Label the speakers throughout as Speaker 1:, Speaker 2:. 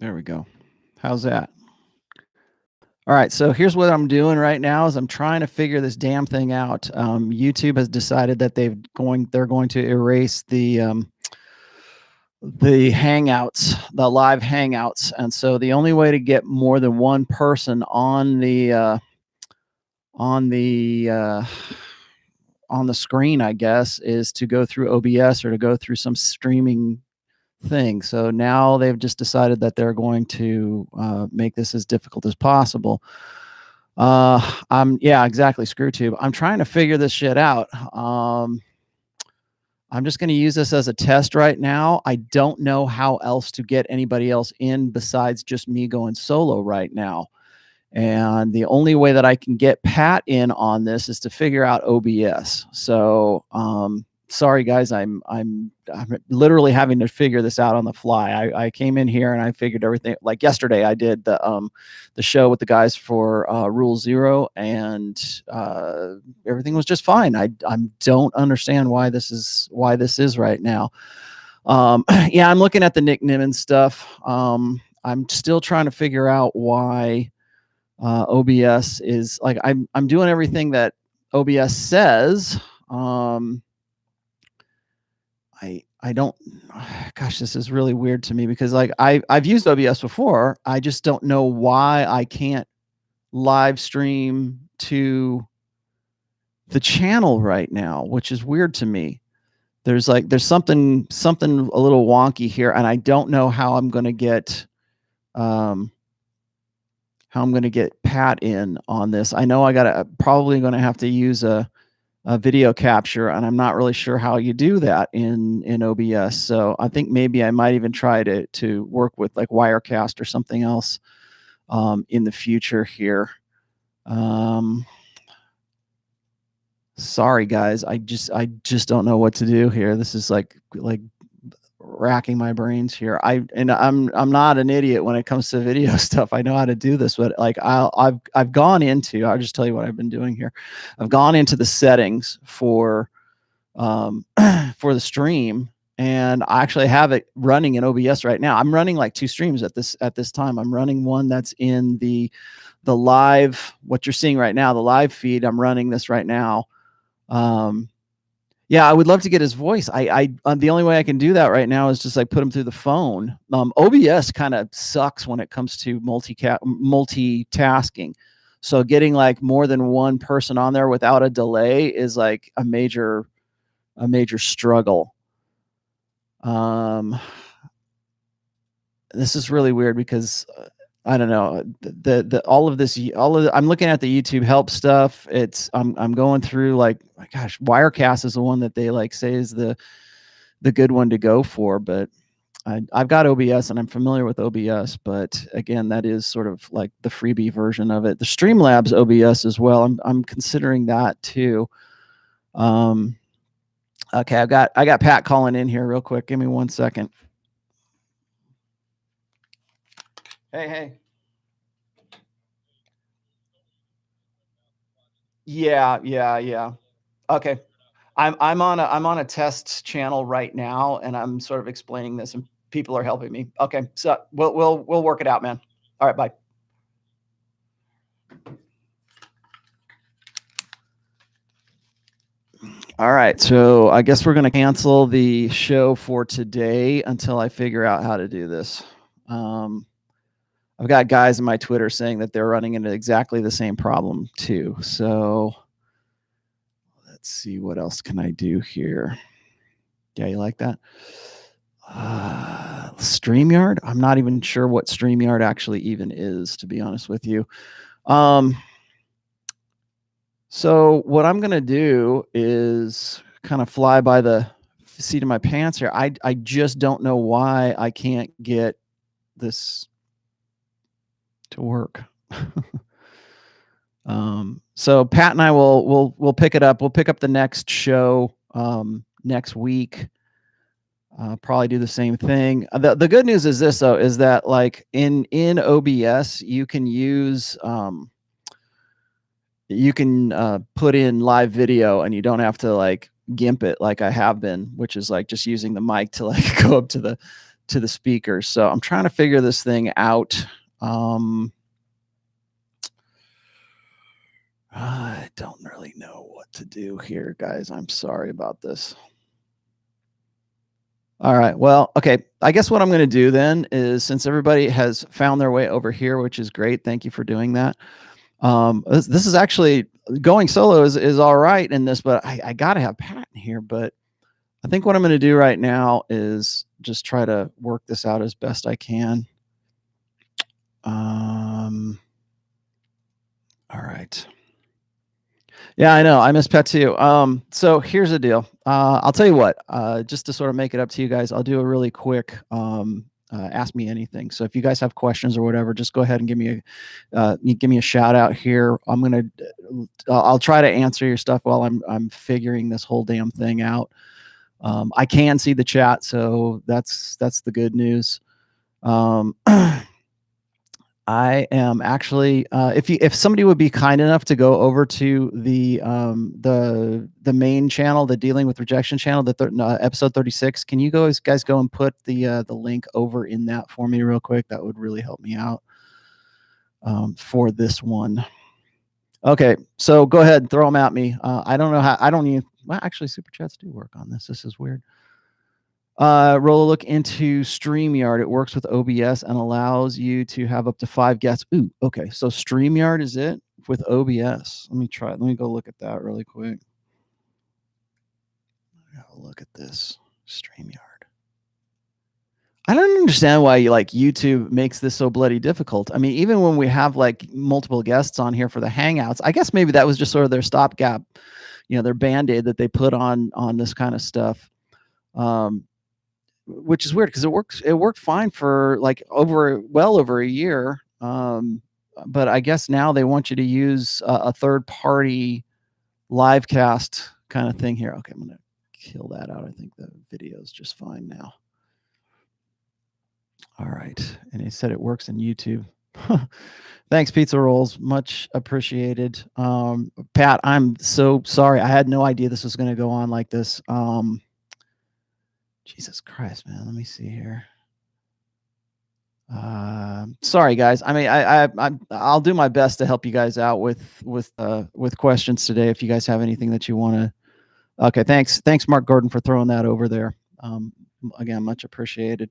Speaker 1: There we go. How's that? All right, so here's what I'm doing right now is I'm trying to figure this damn thing out. YouTube has decided that they're going to erase the Hangouts, the live Hangouts, and so the only way to get more than one person on the screen, I guess, is to go through OBS or to go through some streaming thing. So now they've just decided that they're going to make this as difficult as possible. Yeah, exactly, ScrewTube. I'm trying to figure this shit out. I'm just going to use this as a test right now. I don't know how else to get anybody else in besides just me going solo right now. And the only way that I can get Pat in on this is to figure out OBS. So, sorry guys, I'm literally having to figure this out on the fly. I came in here and I figured everything. Like yesterday, I did the show with the guys for Rule Zero, and everything was just fine. I don't understand why this is right now. Yeah, I'm looking at the Nick Nimmons stuff. I'm still trying to figure out why OBS is like I'm doing everything that OBS says. I don't, gosh, this is really weird to me because like I've used OBS before. I just don't know why I can't live stream to the channel right now, which is weird to me. There's something a little wonky here, and I don't know how I'm going to get Pat in on this. I know I probably going to have to use a video capture, and I'm not really sure how you do that in OBS. So I think maybe I might even try to work with like Wirecast or something else in the future here. Sorry guys, I just don't know what to do here. This is like racking my brains here. I'm not an idiot when it comes to video stuff. I know how to do this, but like I've gone into, I'll just tell you what I've been doing here. I've gone into the settings for the stream, and I actually have it running in OBS right now. I'm running like two streams at this time. I'm running one that's in the live, what you're seeing right now, the live feed. I'm running this right now. Yeah, I would love to get his voice. The only way I can do that right now is just like put him through the phone. OBS kind of sucks when it comes to multitasking. So getting like more than one person on there without a delay is like a major struggle. This is really weird because I don't know, I'm looking at the YouTube help stuff. I'm going through like, gosh, Wirecast is the one that they like say is the good one to go for, but I've got OBS and I'm familiar with OBS, but again, that is sort of like the freebie version of it. The Streamlabs OBS as well. I'm considering that too. Okay, I got Pat calling in here real quick. Give me 1 second. Hey. Yeah. Okay. I'm on a test channel right now, and I'm sort of explaining this, and people are helping me. Okay, so we'll work it out, man. All right, bye. All right, so I guess we're going to cancel the show for today until I figure out how to do this. I've got guys in my Twitter saying that they're running into exactly the same problem too. So let's see, what else can I do here? Yeah, you like that? StreamYard? I'm not even sure what StreamYard actually even is, to be honest with you. So what I'm going to do is kind of fly by the seat of my pants here. I just don't know why I can't get this to work. So Pat and I we'll pick it up. We'll pick up the next show next week. Probably do the same thing. The good news is this though, is that like in OBS you can use put in live video, and you don't have to like GIMP it like I have been, which is like just using the mic to like go up to to the speakers. So I'm trying to figure this thing out. I don't really know what to do here, guys. I'm sorry about this. All right. Well, okay. I guess what I'm going to do then is, since everybody has found their way over here, which is great. Thank you for doing that. This is actually going solo is all right in this, but I got to have Pat in here. But I think what I'm going to do right now is just try to work this out as best I can. All right. Yeah, I know. I miss Pat too. So here's the deal. I'll tell you what, just to sort of make it up to you guys, I'll do a really quick ask me anything. So if you guys have questions or whatever, just go ahead and give me a shout out here. I'll try to answer your stuff while I'm figuring this whole damn thing out. I can see the chat, so that's the good news. I am actually, if somebody would be kind enough to go over to the main channel, the Dealing with Rejection channel, episode 36, can you guys go and put the link over in that for me real quick? That would really help me out for this one. Okay, so go ahead and throw them at me. I don't know how. I don't even. Well, actually, super chats do work on this. This is weird. Roll a look into StreamYard. It works with OBS and allows you to have up to 5 guests. Ooh, okay. So StreamYard is it with OBS. Let me try. Let me go look at that really quick. Have a look at this StreamYard. I don't understand why YouTube makes this so bloody difficult. I mean, even when we have like multiple guests on here for the Hangouts, I guess maybe that was just sort of their stopgap, their Band-Aid that they put on this kind of stuff. Which is weird because it worked fine for like well over a year. But I guess now they want you to use a third party live cast kind of thing here. Okay, I'm gonna kill that out. I think the video is just fine now. All right, and he said it works in YouTube. Thanks, Pizza Rolls, much appreciated. Pat, I'm so sorry. I had no idea this was going to go on like this. Jesus Christ, man. Let me see here. Sorry, guys. I mean, I'll do my best to help you guys out with questions today. If you guys have anything that you want to. Okay, thanks, Mark Gordon, for throwing that over there. Again, much appreciated.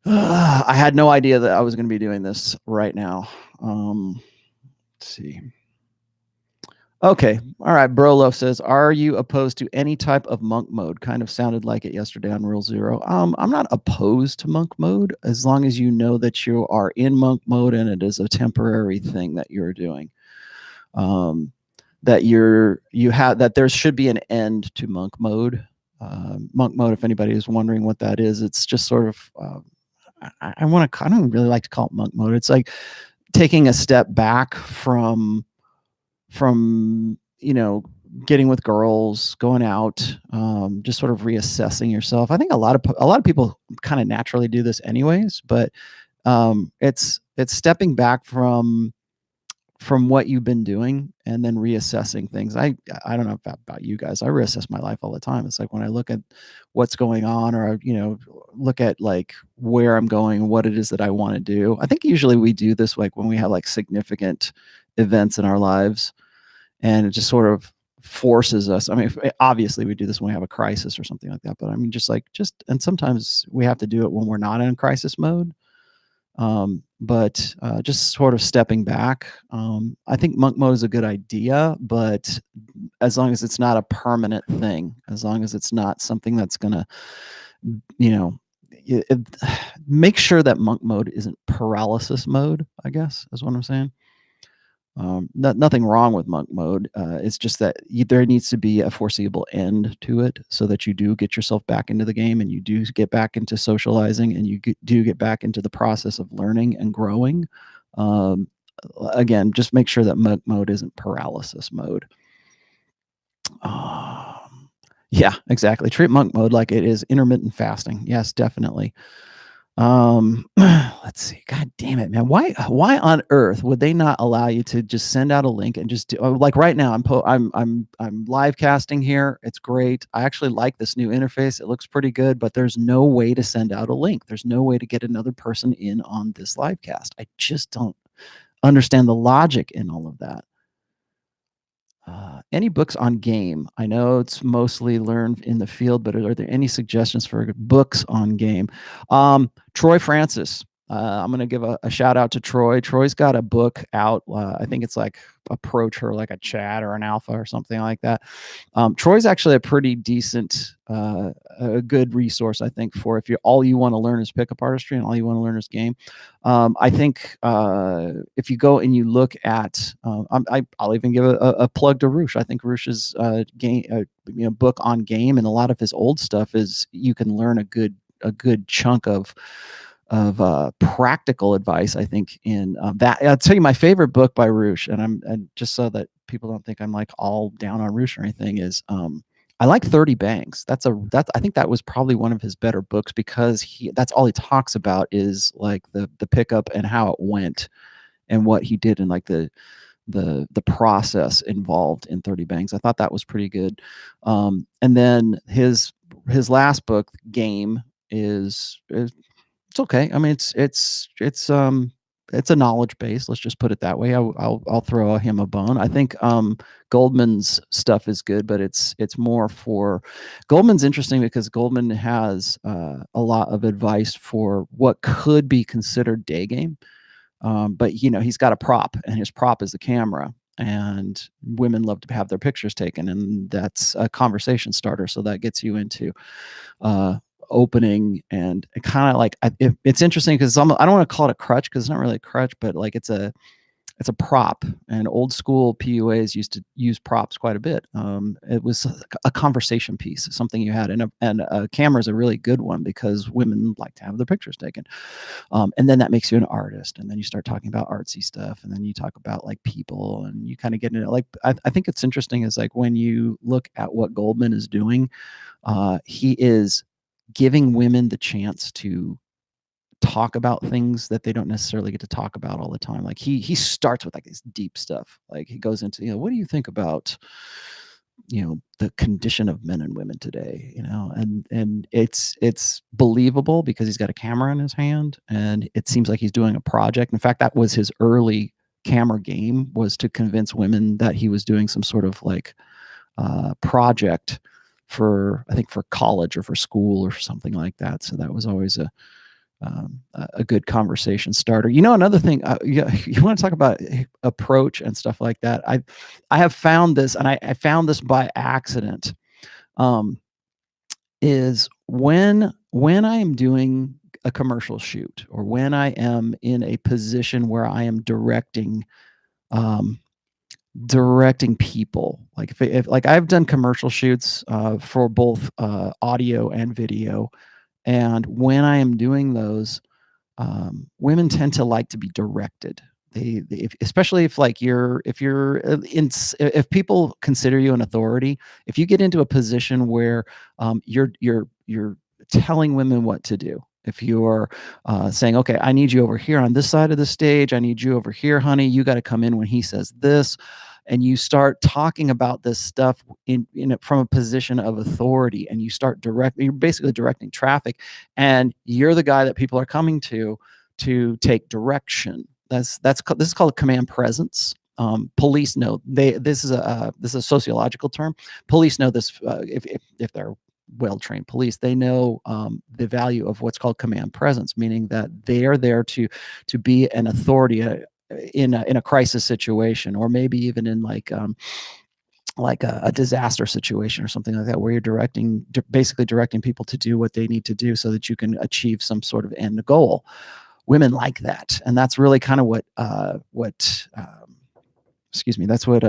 Speaker 1: I had no idea that I was going to be doing this right now. Let's see. Okay. All right. Brolo says, are you opposed to any type of monk mode? Kind of sounded like it yesterday on Rule Zero. I'm not opposed to monk mode as long as you know that you are in monk mode and it is a temporary thing that you're doing. That there should be an end to monk mode. Monk mode, if anybody is wondering what that is, it's just sort of, I don't really like to call it monk mode. It's like taking a step back from getting with girls, going out, just sort of reassessing yourself. I think a lot of people kind of naturally do this anyways, but it's stepping back from what you've been doing and then reassessing things. I don't know about you guys. I reassess my life all the time. It's like when I look at what's going on, or look at like where I'm going, what it is that I want to do. I think usually we do this like when we have like significant events in our lives, and it just sort of forces us. I mean, obviously we do this when we have a crisis or something like that, but I mean, and sometimes we have to do it when we're not in crisis mode. But just sort of stepping back. I think monk mode is a good idea, but as long as it's not a permanent thing, as long as it's not something that's gonna, make sure that monk mode isn't paralysis mode, I guess is what I'm saying. Nothing wrong with monk mode. It's just that there needs to be a foreseeable end to it, so that you do get yourself back into the game, and you do get back into socializing, and you do get back into the process of learning and growing. Again, just make sure that monk mode isn't paralysis mode. Yeah, exactly. Treat monk mode like it is intermittent fasting. Yes, definitely. Let's see. God damn it, man. Why on earth would they not allow you to just send out a link and just do, like right now I'm live casting here. It's great. I actually like this new interface. It looks pretty good, but there's no way to send out a link. There's no way to get another person in on this live cast. I just don't understand the logic in all of that. Any books on game? I know it's mostly learned in the field, but are there any suggestions for books on game? Troy Francis. I'm going to give a shout out to Troy. Troy's got a book out. I think it's like Approach Her Like a Chat or an Alpha or something like that. Troy's actually a pretty decent, a good resource, I think, for if all you want to learn is pickup artistry and all you want to learn is game. I think if you go and you look at, I'll even give a plug to Roosh. I think Roosh's game, book on game, and a lot of his old stuff is you can learn a good chunk of practical advice, I think, in that. I'll tell you my favorite book by Roosh, and just so that people don't think I'm like all down on Roosh or anything, is I like 30 Bangs. I think that was probably one of his better books, because that's all he talks about is like the pickup and how it went and what he did and like the process involved in 30 Bangs. I thought that was pretty good. And then his last book, Game, is it's okay. I mean, it's a knowledge base. Let's just put it that way. I'll throw him a bone. I think Goldman's stuff is good, but it's more for Goldman's interesting because Goldman has a lot of advice for what could be considered day game. But he's got a prop, and his prop is the camera, and women love to have their pictures taken, and that's a conversation starter. So that gets you into opening, and kind of like it's interesting because I don't want to call it a crutch, because it's not really a crutch, but like it's a prop, and old school PUAs used to use props quite a bit. It was a conversation piece, something you had, and a camera is a really good one because women like to have their pictures taken. And then that makes you an artist, and then you start talking about artsy stuff, and then you talk about like people, and you kind of get into like, I think it's interesting is like when you look at what Goldman is doing, he is giving women the chance to talk about things that they don't necessarily get to talk about all the time. Like he starts with like this deep stuff. Like he goes into, what do you think about, the condition of men and women today, and it's believable because he's got a camera in his hand, and it seems like he's doing a project. In fact, that was his early camera game, was to convince women that he was doing some sort of like project for, I think, for college or for school or something like that. So that was always a good conversation starter. Another thing, you want to talk about approach and stuff like that. I have found this, and I found this by accident, is when I am doing a commercial shoot, or when I am in a position where I am directing people, like if like I've done commercial shoots for both audio and video, and when I am doing those, women tend to like to be directed. Especially if like if people consider you an authority, if you get into a position where you're telling women what to do. If you're saying, okay, I need you over here on this side of the stage, I need you over here, honey, you got to come in when he says this, and you start talking about this stuff from a position of authority, and you start you're basically directing traffic, and you're the guy that people are coming to take direction. This is called command presence. Police know this is a sociological term. Police know this. If they're well-trained police, they know the value of what's called command presence, meaning that they are there to be an authority in a crisis situation, or maybe even in like a disaster situation or something like that, where you're basically directing people to do what they need to do so that you can achieve some sort of end goal. Women like that, and that's really kind of what that's what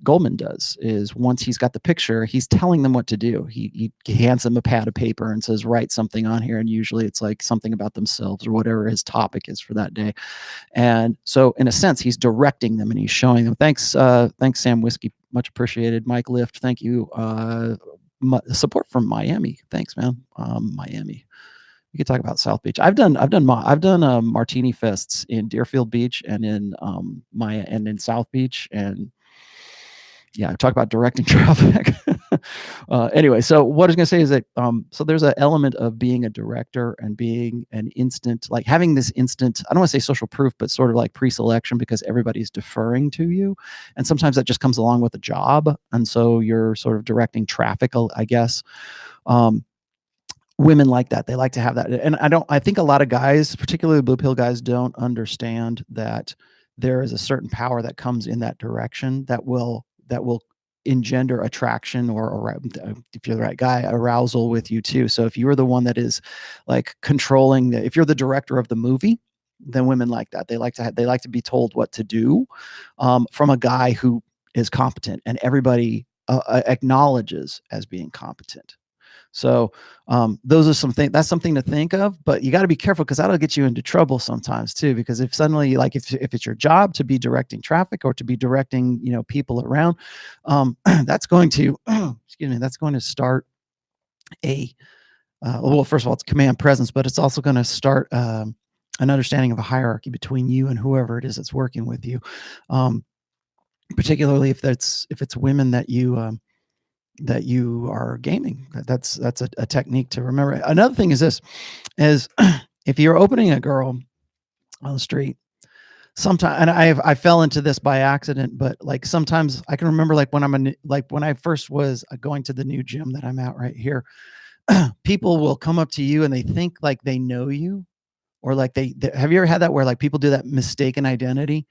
Speaker 1: Goldman does. Is once he's got the picture, he's telling them what to do. He hands them a pad of paper and says, write something on here, and usually it's like something about themselves or whatever his topic is for that day. And so in a sense, he's directing them and he's showing them. Thanks Sam Whiskey, much appreciated. Mike Lift, thank you. Support from Miami, thanks man. Miami, We could talk about South Beach. I've done martini fests in Deerfield Beach and in Maya and in South Beach, and yeah, talk about directing traffic. Anyway, so what I was going to say is that so there's an element of being a director and being an instant, like having this instant, I don't want to say social proof, but sort of like pre-selection, because everybody's deferring to you, and sometimes that just comes along with a job, and so you're sort of directing traffic, I guess. Women like that. They like to have that. And I think a lot of guys, particularly blue pill guys, don't understand that there is a certain power that comes in that direction that will engender attraction or if you're the right guy, arousal with you too. So if you're the one that is like controlling if you're the director of the movie, then women like that. They like to be told what to do from a guy who is competent, and everybody acknowledges as being competent. So those are that's something to think of, but you got to be careful, because that'll get you into trouble sometimes too, because if suddenly, like if it's your job to be directing traffic or to be directing, people around, that's going to, excuse me, that's going to start well, first of all, it's command presence, but it's also going to start an understanding of a hierarchy between you and whoever it is that's working with you. Particularly if it's women that you are gaming. That's a technique to remember. Another thing is this, is if you're opening a girl on the street, sometimes, and I fell into this by accident, but like sometimes I can remember, like when I first was going to the new gym that I'm at right here, people will come up to you and they think like they know you, or like they have you ever had that where like people do that mistaken identity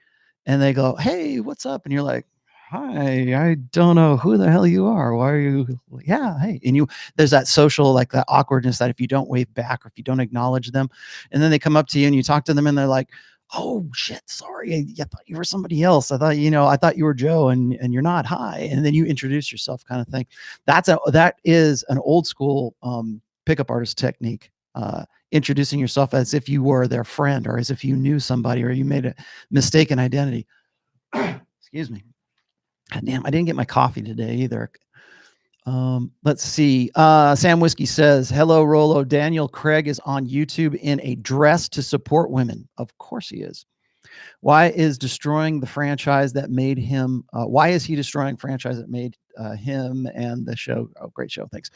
Speaker 1: and they go, "Hey, what's up?" And you're like, "Hi, I don't know who the hell you are. Why are you?" Yeah, hey. And there's that social, like that awkwardness that if you don't wave back or if you don't acknowledge them, and then they come up to you and you talk to them and they're like, "Oh shit, sorry. I thought you were somebody else. I thought you were Joe, and you're not. Hi." And then you introduce yourself, kind of thing. That is an old school pickup artist technique. Introducing yourself as if you were their friend, or as if you knew somebody, or you made a mistaken identity. Excuse me. God damn, I didn't get my coffee today either. Let's see. Sam Whiskey says, "Hello, Rolo. Daniel Craig is on YouTube in a dress to support women." Of course he is. Why is destroying the franchise that made him? Why is he destroying franchise that made him and the show? Oh, great show. Thanks.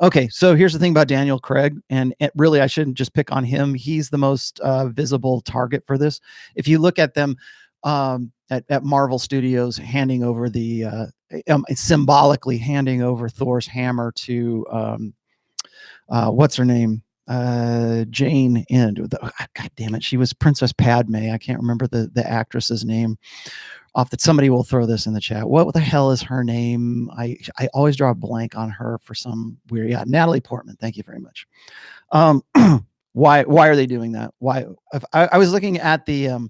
Speaker 1: Okay, so here's the thing about Daniel Craig, and really, I shouldn't just pick on him. He's the most visible target for this. If you look at them at Marvel Studios handing over symbolically handing over Thor's hammer to what's her name? Jane, and God damn it, she was Princess Padme. I can't remember the actress's name. Somebody will throw this in the chat. What the hell is her name? I always draw a blank on her for some weird. Yeah, Natalie Portman. Thank you very much. Why are they doing that? Why? I was looking at the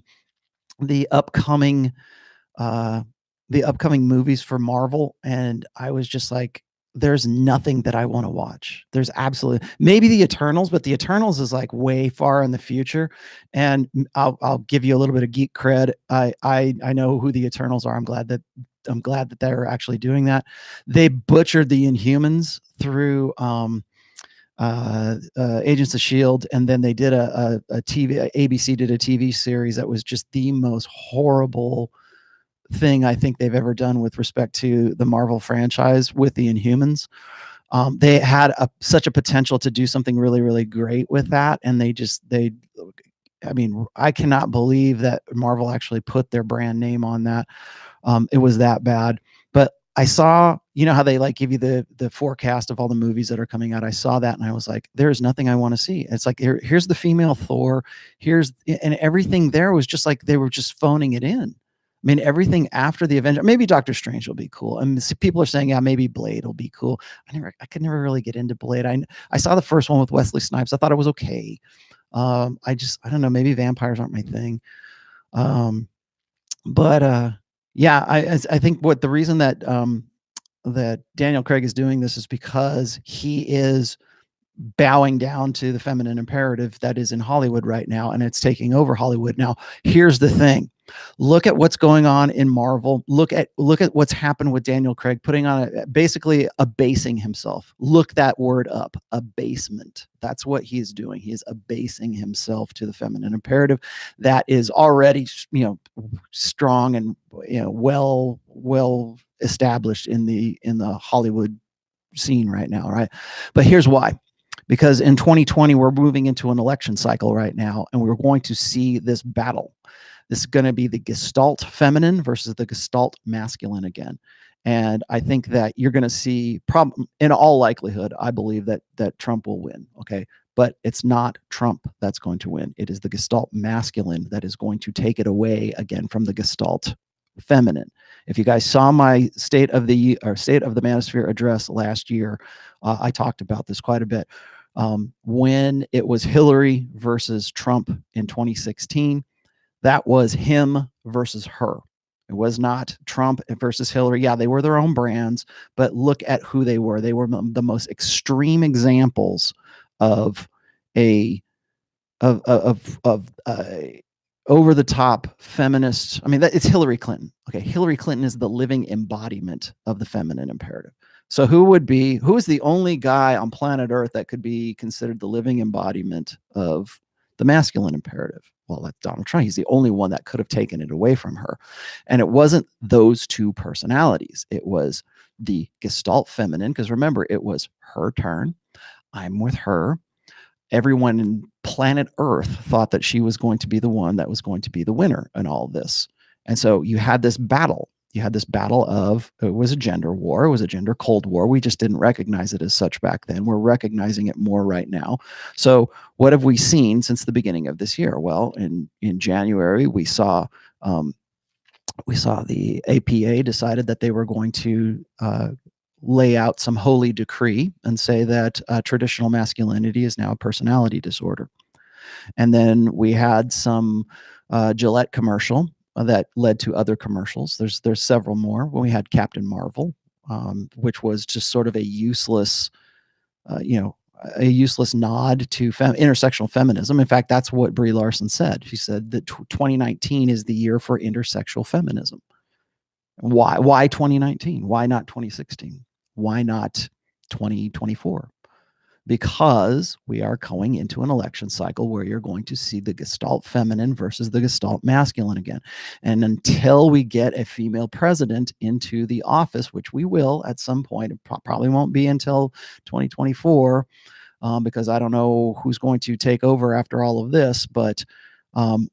Speaker 1: upcoming movies for Marvel, and I was just like, there's nothing that I want to watch. There's absolutely, maybe the Eternals, but the Eternals is like way far in the future. And I'll give you a little bit of geek cred. I know who the Eternals are. I'm glad that they're actually doing that. They butchered the Inhumans through Agents of Shield, and then they did a ABC did a TV series that was just the most horrible thing I think they've ever done with respect to the Marvel franchise with the Inhumans. They had such a potential to do something really, really great with that, and I mean, I cannot believe that Marvel actually put their brand name on that. It was that bad. But I saw, how they like give you the forecast of all the movies that are coming out. I saw that and I was like, there's nothing I want to see. It's like, here's the female Thor, and everything there was just like they were just phoning it in. I mean, everything after the Avengers, maybe Doctor Strange will be cool. And people are saying, yeah, maybe Blade will be cool. I could never really get into Blade. I saw the first one with Wesley Snipes. I thought it was okay. I don't know, maybe vampires aren't my thing. Yeah, I think the reason that that Daniel Craig is doing this is because he is bowing down to the feminine imperative that is in Hollywood right now, and it's taking over Hollywood. Now, here's the thing. Look at what's going on in Marvel. Look at what's happened with Daniel Craig putting on basically abasing himself. Look that word up, abasement. That's what he's doing. He is abasing himself to the feminine imperative that is already, strong and well established in the Hollywood scene right now, right? But here's why. Because in 2020, we're moving into an election cycle right now, and we're going to see this battle. This is going to be the Gestalt feminine versus the Gestalt masculine again. And I think that you're going to see, in all likelihood, I believe that Trump will win. Okay. But it's not Trump that's going to win. It is the Gestalt masculine that is going to take it away again from the Gestalt feminine. If you guys saw my State of the Manosphere address last year, I talked about this quite a bit. When it was Hillary versus Trump in 2016, that was him versus her. It was not Trump versus Hillary. Yeah, they were their own brands, but look at who they were. They were the most extreme examples of over the top feminist. I mean, it's Hillary Clinton. Okay, Hillary Clinton is the living embodiment of the feminine imperative. So who is the only guy on planet Earth that could be considered the living embodiment of the masculine imperative? Well, that's Donald Trump. He's the only one that could have taken it away from her. And it wasn't those two personalities. It was the Gestalt feminine, because remember, it was her turn. I'm with her. Everyone in planet Earth thought that she was going to be the one that was going to be the winner in all this. And so you had this battle. You had this battle of, it was a gender war. It was a gender Cold War. We just didn't recognize it as such back then. We're recognizing it more right now. So what have we seen since the beginning of this year? Well, in January, we saw the APA decided that they were going to lay out some holy decree and say that traditional masculinity is now a personality disorder. And then we had some Gillette commercial that led to other commercials. There's several more. When we had Captain Marvel, which was just sort of a useless, a useless nod to intersectional feminism. In fact, that's what Brie Larson said. She said that 2019 is the year for intersexual feminism. Why 2019? Why not 2016? Why not 2024? Because we are going into an election cycle where you're going to see the Gestalt feminine versus the Gestalt masculine again. And until we get a female president into the office, which we will at some point, it probably won't be until 2024, because I don't know who's going to take over after all of this. But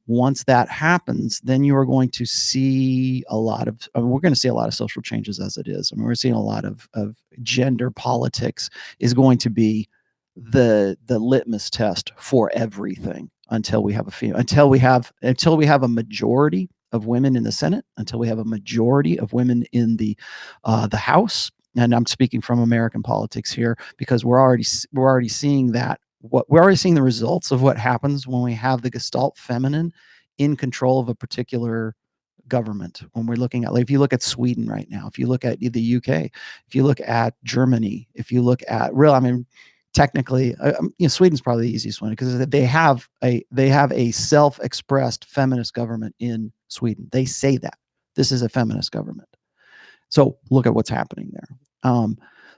Speaker 1: once that happens, then you are going to see we're going to see a lot of social changes as it is. I mean, we're seeing a lot of gender politics is going to be the litmus test for everything until we have until we have a majority of women in the Senate, until we have a majority of women in the House. And I'm speaking from American politics here, because we're already seeing that. We're already seeing the results of what happens when we have the Gestalt feminine in control of a particular government. When we're looking at, like, if you look at Sweden right now, if you look at the UK, if you look at Germany, if you look at technically, Sweden's probably the easiest one, because they have a self-expressed feminist government in Sweden. They say that this is a feminist government. So look at what's happening there.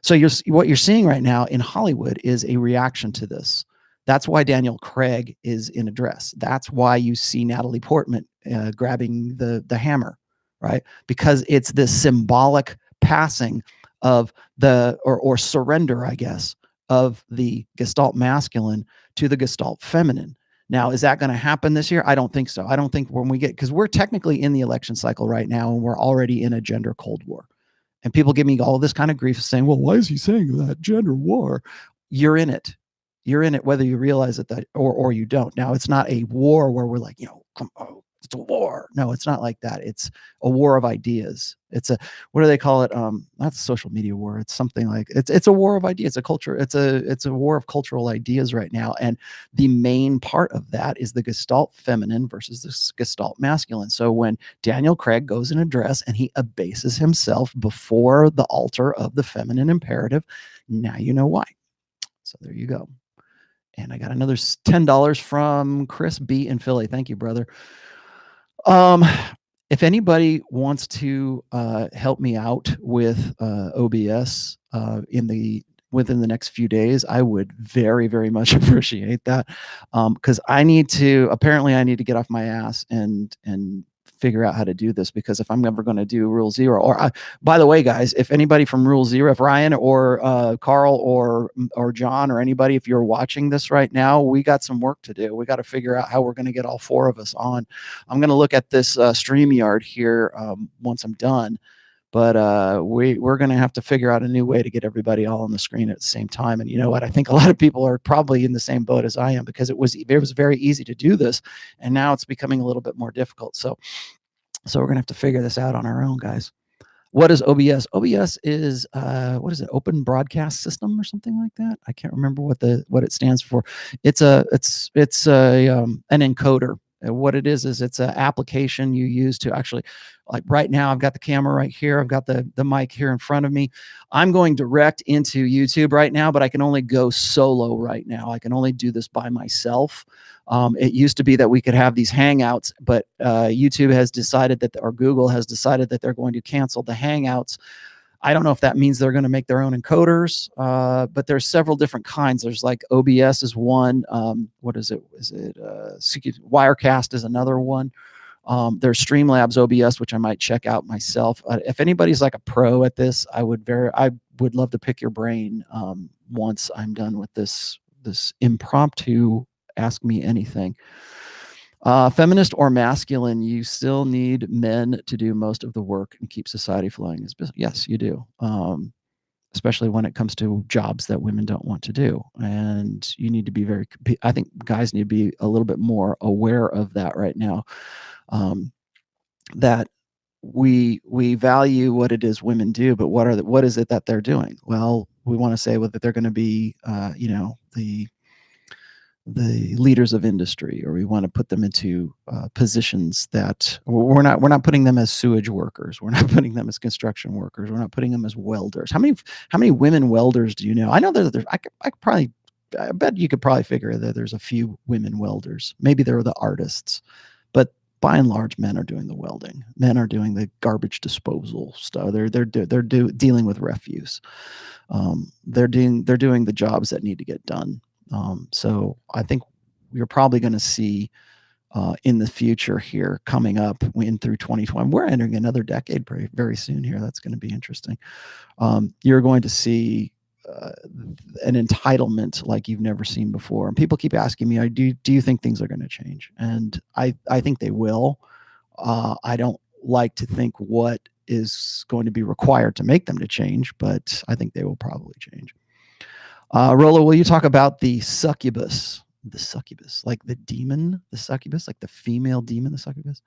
Speaker 1: So what you're seeing right now in Hollywood is a reaction to this. That's why Daniel Craig is in a dress. That's why you see Natalie Portman grabbing the hammer, right? Because it's this symbolic passing of or surrender, I guess, of the Gestalt masculine to the Gestalt feminine. Now, is that going to happen this year? I don't think so. I don't think because we're technically in the election cycle right now, and we're already in a gender Cold War. And people give me all this kind of grief saying, well, why is he saying that gender war? You're in it. You're in it, whether you realize it or you don't. Now, it's not a war where we're like, it's a war. No, it's not like that. It's a war of ideas. It's what do they call it? Not a social media war. It's something like it's a war of ideas. It's a war of cultural ideas right now. And the main part of that is the Gestalt feminine versus the Gestalt masculine. So when Daniel Craig goes in a dress and he abases himself before the altar of the feminine imperative, now you know why. So there you go. And I got another $10 from Chris B in Philly. Thank you, brother. Um, if anybody wants to help me out with OBS within the next few days, I would very, very much appreciate that. Because apparently I need to get off my ass and figure out how to do this, because if I'm ever going to do Rule Zero, by the way, guys, if anybody from Rule Zero, if Ryan or Carl or John or anybody, if you're watching this right now, we got some work to do. We got to figure out how we're going to get all 4 of us on. I'm going to look at this StreamYard here once I'm done, but we're going to have to figure out a new way to get everybody all on the screen at the same time. And you know what? I think a lot of people are probably in the same boat as I am, because it was very easy to do this, and now it's becoming a little bit more difficult. So we're going to have to figure this out on our own, guys. What is OBS? OBS is what is it? Open Broadcast System or something like that. I can't remember what it stands for. It's an encoder. What it is it's an application you use to actually, like right now, I've got the camera right here. I've got the mic here in front of me. I'm going direct into YouTube right now, but I can only go solo right now. I can only do this by myself. It used to be that we could have these Hangouts, but YouTube has decided that, or Google has decided that they're going to cancel the Hangouts. I don't know if that means they're going to make their own encoders, but there's several different kinds. There's like OBS is one. What is it? Wirecast is another one. There's Streamlabs OBS, which I might check out myself. If anybody's like a pro at this, I would love to pick your brain once I'm done with this impromptu Ask Me Anything. Feminist or masculine, you still need men to do most of the work and keep society flowing. Yes, you do. Especially when it comes to jobs that women don't want to do. And you need to be I think guys need to be a little bit more aware of that right now. That we value what it is women do, but what is it that they're doing? Well, we want to say that they're going to be, the leaders of industry, or we want to put them into positions that we're not putting them as sewage workers. We're not putting them as construction workers. We're not putting them as welders. How many women welders do you know? I know there's I bet you could probably figure that there's a few women welders. Maybe they're the artists, but by and large, men are doing the welding. Men are doing the garbage disposal stuff. They're dealing with refuse. They're doing the jobs that need to get done. So I think we're probably going to see in the future here coming up through 2020. We're entering another decade very soon here. That's going to be interesting. You're going to see an entitlement like you've never seen before. And people keep asking me, do you think things are going to change? And I think they will. I don't like to think what is going to be required to make them to change, but I think they will probably change. Rolo, will you talk about the succubus? The succubus, like the demon, the succubus, like the female demon, the succubus.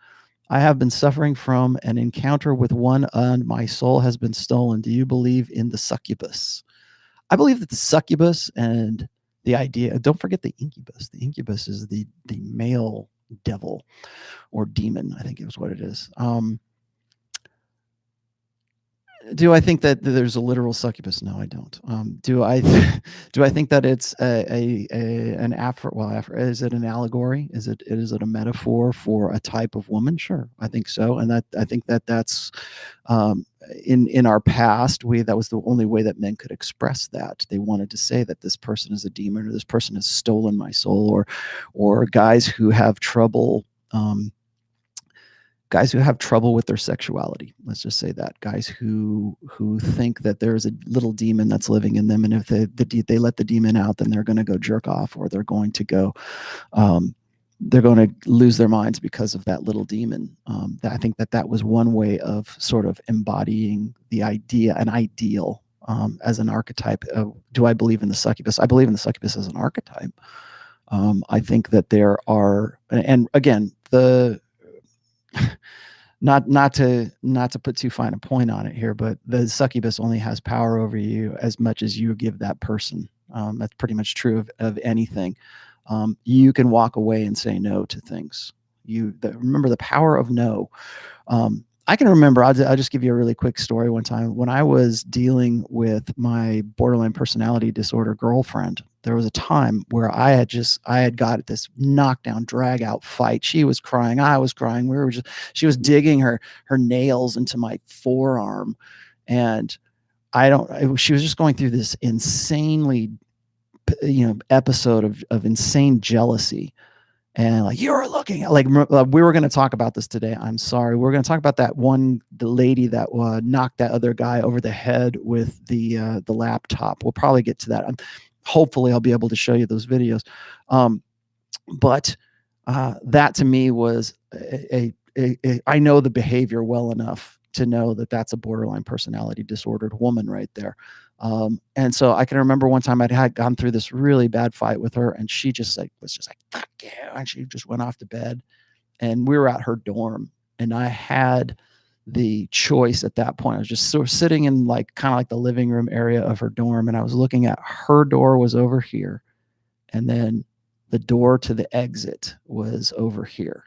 Speaker 1: I have been suffering from an encounter with one, and my soul has been stolen. Do you believe in the succubus? I believe that the succubus and the idea, don't forget the incubus. The incubus is the male devil or demon, I think is what it is. Do I think that there's a literal succubus? No, I don't. Do I think that it's an is it an allegory? Is it a metaphor for a type of woman? Sure, I think so. And I think that's in our past, that was the only way that men could express that. They wanted to say that this person is a demon, or this person has stolen my soul, or guys who have trouble. Guys who have trouble with their sexuality. Let's just say that. Guys who think that there's a little demon that's living in them, and if they let the demon out, then they're going to go jerk off, or they're going to go, they're going to lose their minds because of that little demon. I think that was one way of sort of embodying the idea, an ideal, as an archetype. Do I believe in the succubus? I believe in the succubus as an archetype. I think that there are, and again, not to put too fine a point on it here, but the succubus only has power over you as much as you give that person. That's pretty much true of anything. You can walk away and say no to things. Remember the power of no. I can remember, I'll just give you a really quick story. One time when I was dealing with my borderline personality disorder girlfriend, there was a time where I had got this knockdown, drag out fight. She was crying. I was crying. She was digging her nails into my forearm. And she was just going through this insanely, episode of insane jealousy. And like, you're looking at, like, we were going to talk about this today. I'm sorry. We're going to talk about the lady that knocked that other guy over the head with the laptop. We'll probably get to that. Hopefully I'll be able to show you those videos. But that to me was I know the behavior well enough to know that that's a borderline personality disordered woman right there. And so I can remember one time had gone through this really bad fight with her, and she was just like, fuck yeah. And she just went off to bed, and we were at her dorm, and I had the choice at that point. I was just sort of sitting in like kind of like the living room area of her dorm, and I was looking at her door was over here, and then the door to the exit was over here.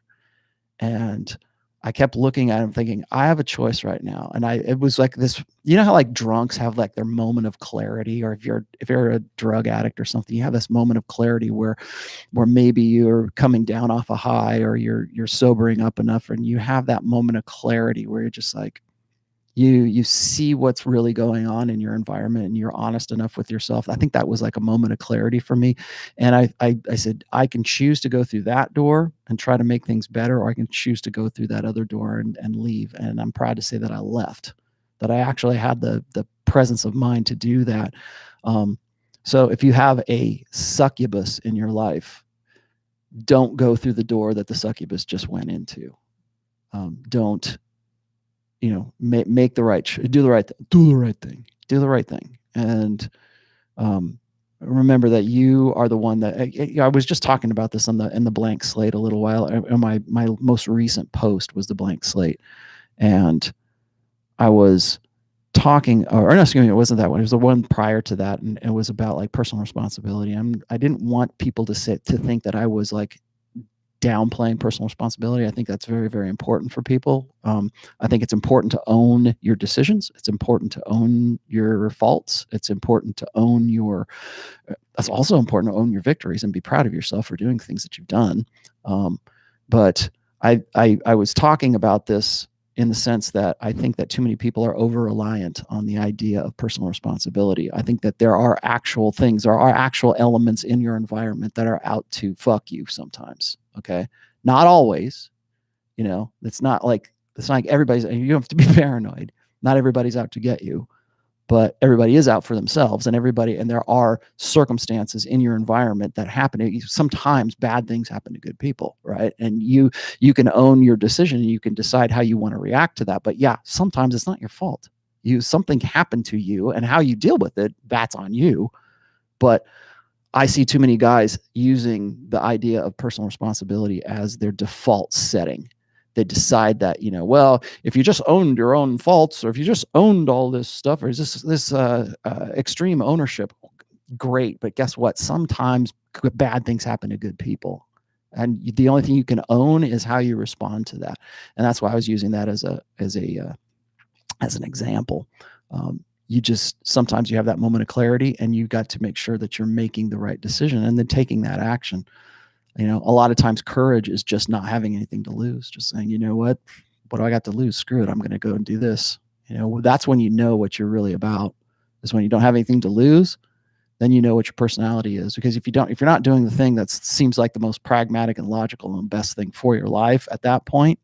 Speaker 1: And I kept looking at him thinking, I have a choice right now. And it was like this, you know how like drunks have like their moment of clarity, or if you're a drug addict or something, you have this moment of clarity where maybe you're coming down off a high, or you're sobering up enough, and you have that moment of clarity where you're just like, you see what's really going on in your environment, and you're honest enough with yourself. I think that was like a moment of clarity for me. And I said, I can choose to go through that door and try to make things better, or I can choose to go through that other door and leave. And I'm proud to say that I left, that I actually had the presence of mind to do that. So if you have a succubus in your life, don't go through the door that the succubus just went into. Don't, make the right, do the right thing. And remember that you are the one that, I was just talking about this in the blank slate a little while. My most recent post was the blank slate. And I was talking, or no, excuse me, it wasn't that one. It was the one prior to that. And it was about like personal responsibility. I didn't want people to think that I was like downplaying personal responsibility. I think that's very, very important for people. I think it's important to own your decisions. It's important to own your faults. It's important to own that's also important to own your victories and be proud of yourself for doing things that you've done. But I was talking about this in the sense that I think that too many people are over-reliant on the idea of personal responsibility. I think that there are actual things, there are actual elements in your environment that are out to fuck you sometimes. Okay. Not always, it's not like everybody's, you don't have to be paranoid. Not everybody's out to get you, but everybody is out for themselves, and there are circumstances in your environment that happen. Sometimes bad things happen to good people, right? And you can own your decision, and you can decide how you want to react to that. But yeah, sometimes it's not your fault. Something happened to you, and how you deal with it, that's on you. But I see too many guys using the idea of personal responsibility as their default setting. They decide that, well, if you just owned your own faults, or if you just owned all this stuff, or is this extreme ownership, great. But guess what? Sometimes bad things happen to good people. And the only thing you can own is how you respond to that. And that's why I was using that as an example. Sometimes you have that moment of clarity, and you got to make sure that you're making the right decision and then taking that action. A lot of times courage is just not having anything to lose, just saying, what do I got to lose? Screw it. I'm going to go and do this. That's when you know what you're really about, is when you don't have anything to lose. Then you know what your personality is. Because if you're not doing the thing that seems like the most pragmatic and logical and best thing for your life at that point,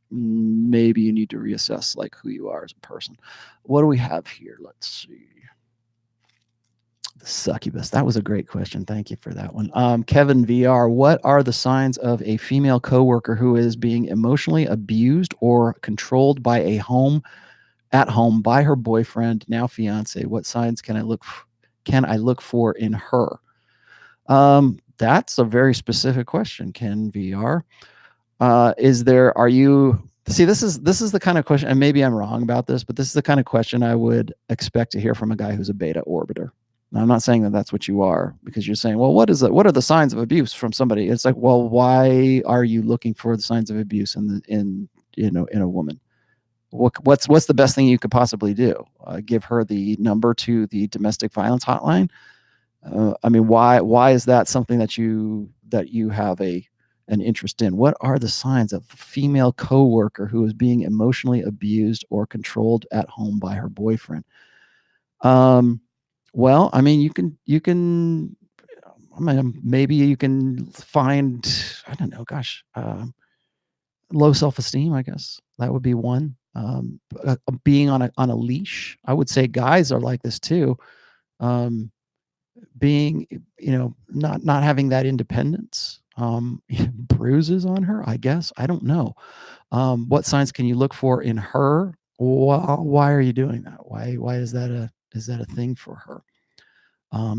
Speaker 1: maybe you need to reassess like who you are as a person. What do we have here? Let's see. The succubus. That was a great question. Thank you for that one. Kevin VR, what are the signs of a female coworker who is being emotionally abused or controlled at home by her boyfriend, now fiance? What signs can I look for in her? That's a very specific question, Ken VR. This is the kind of question, and maybe I'm wrong about this, but this is the kind of question I would expect to hear from a guy who's a beta orbiter. Now, I'm not saying that that's what you are, because you're saying, well, what are the signs of abuse from somebody? It's like, well, why are you looking for the signs of abuse in a woman? What's the best thing you could possibly do? Give her the number to the domestic violence hotline? I mean, why is that something that you have an interest in? What are the signs of a female coworker who is being emotionally abused or controlled at home by her boyfriend? Well, I mean, I mean, maybe you can find, I don't know, gosh, low self-esteem, I guess that would be one. Being on a leash. I would say guys are like this too. Um, being, not having that independence. Bruises on her, I guess. I don't know. What signs can you look for in her? Why are you doing that? Why is that a thing for her?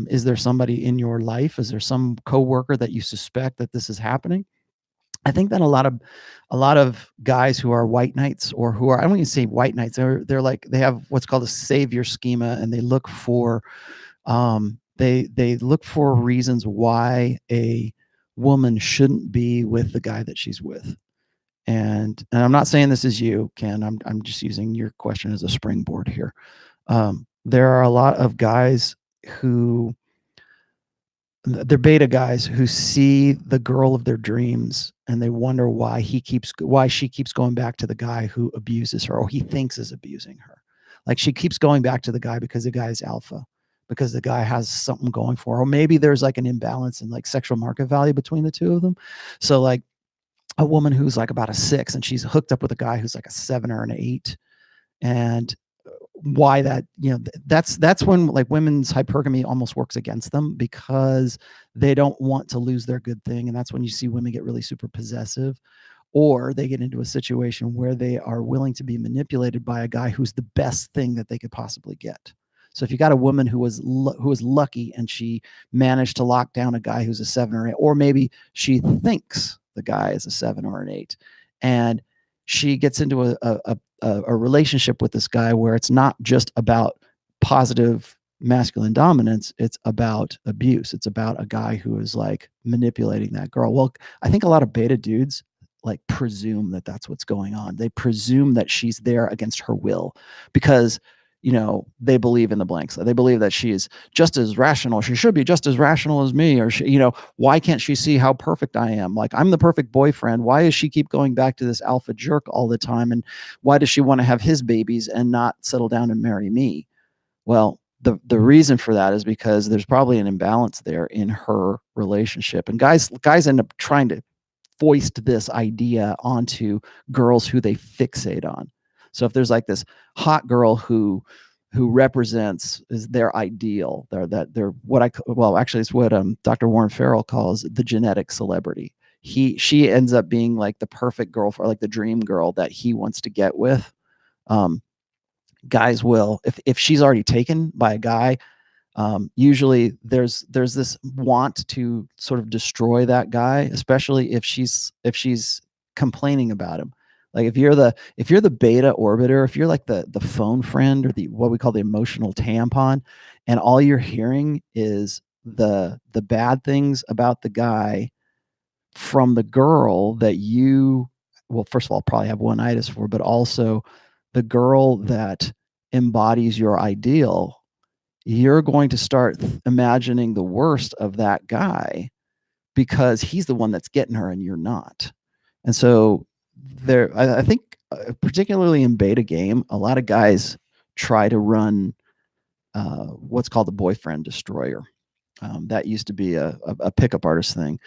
Speaker 1: Is there somebody in your life? Is there some coworker that you suspect that this is happening? I think that a lot of guys who are white knights, or who are, I don't even say white knights, they're like, they have what's called a savior schema, and they look for they look for reasons why a woman shouldn't be with the guy that she's with. And I'm not saying this is you, Ken. I'm just using your question as a springboard here. There are a lot of guys who, they're beta guys, who see the girl of their dreams and they wonder why she keeps going back to the guy who abuses her, or he thinks is abusing her. Like, she keeps going back to the guy because the guy is alpha, because the guy has something going for her. Or maybe there's like an imbalance in like sexual market value between the two of them. So like a woman who's like about a 6 and she's hooked up with a guy who's like a 7 or an 8. And why that, that's when like women's hypergamy almost works against them, because they don't want to lose their good thing. And that's when you see women get really super possessive, or they get into a situation where they are willing to be manipulated by a guy who's the best thing that they could possibly get. So if you got a woman who was lucky and she managed to lock down a guy who's a 7 or 8, or maybe she thinks the guy is a 7 or an 8, and she gets into a relationship with this guy where it's not just about positive masculine dominance, it's about abuse. It's about a guy who is like manipulating that girl. Well, I think a lot of beta dudes like presume that that's what's going on. They presume that she's there against her will, because they believe in the blanks. They believe that she is just as rational. She should be just as rational as me. Or why can't she see how perfect I am? Like, I'm the perfect boyfriend. Why does she keep going back to this alpha jerk all the time? And why does she want to have his babies and not settle down and marry me? Well, the reason for that is because there's probably an imbalance there in her relationship. And guys end up trying to foist this idea onto girls who they fixate on. So if there's like this hot girl who represents is their ideal, they're what actually it's what Dr. Warren Farrell calls the genetic celebrity. She ends up being like the perfect girl, for like the dream girl that he wants to get with. Guys will, if she's already taken by a guy, usually there's this want to sort of destroy that guy, especially if she's complaining about him. Like, if you're the beta orbiter, if you're like the phone friend, or the what we call the emotional tampon, and all you're hearing is the bad things about the guy from the girl that you, well, first of all, probably have one-itis for, but also the girl that embodies your ideal, you're going to start imagining the worst of that guy because he's the one that's getting her and you're not. And so I think, particularly in beta game, a lot of guys try to run what's called the boyfriend destroyer. That used to be a pickup artist thing.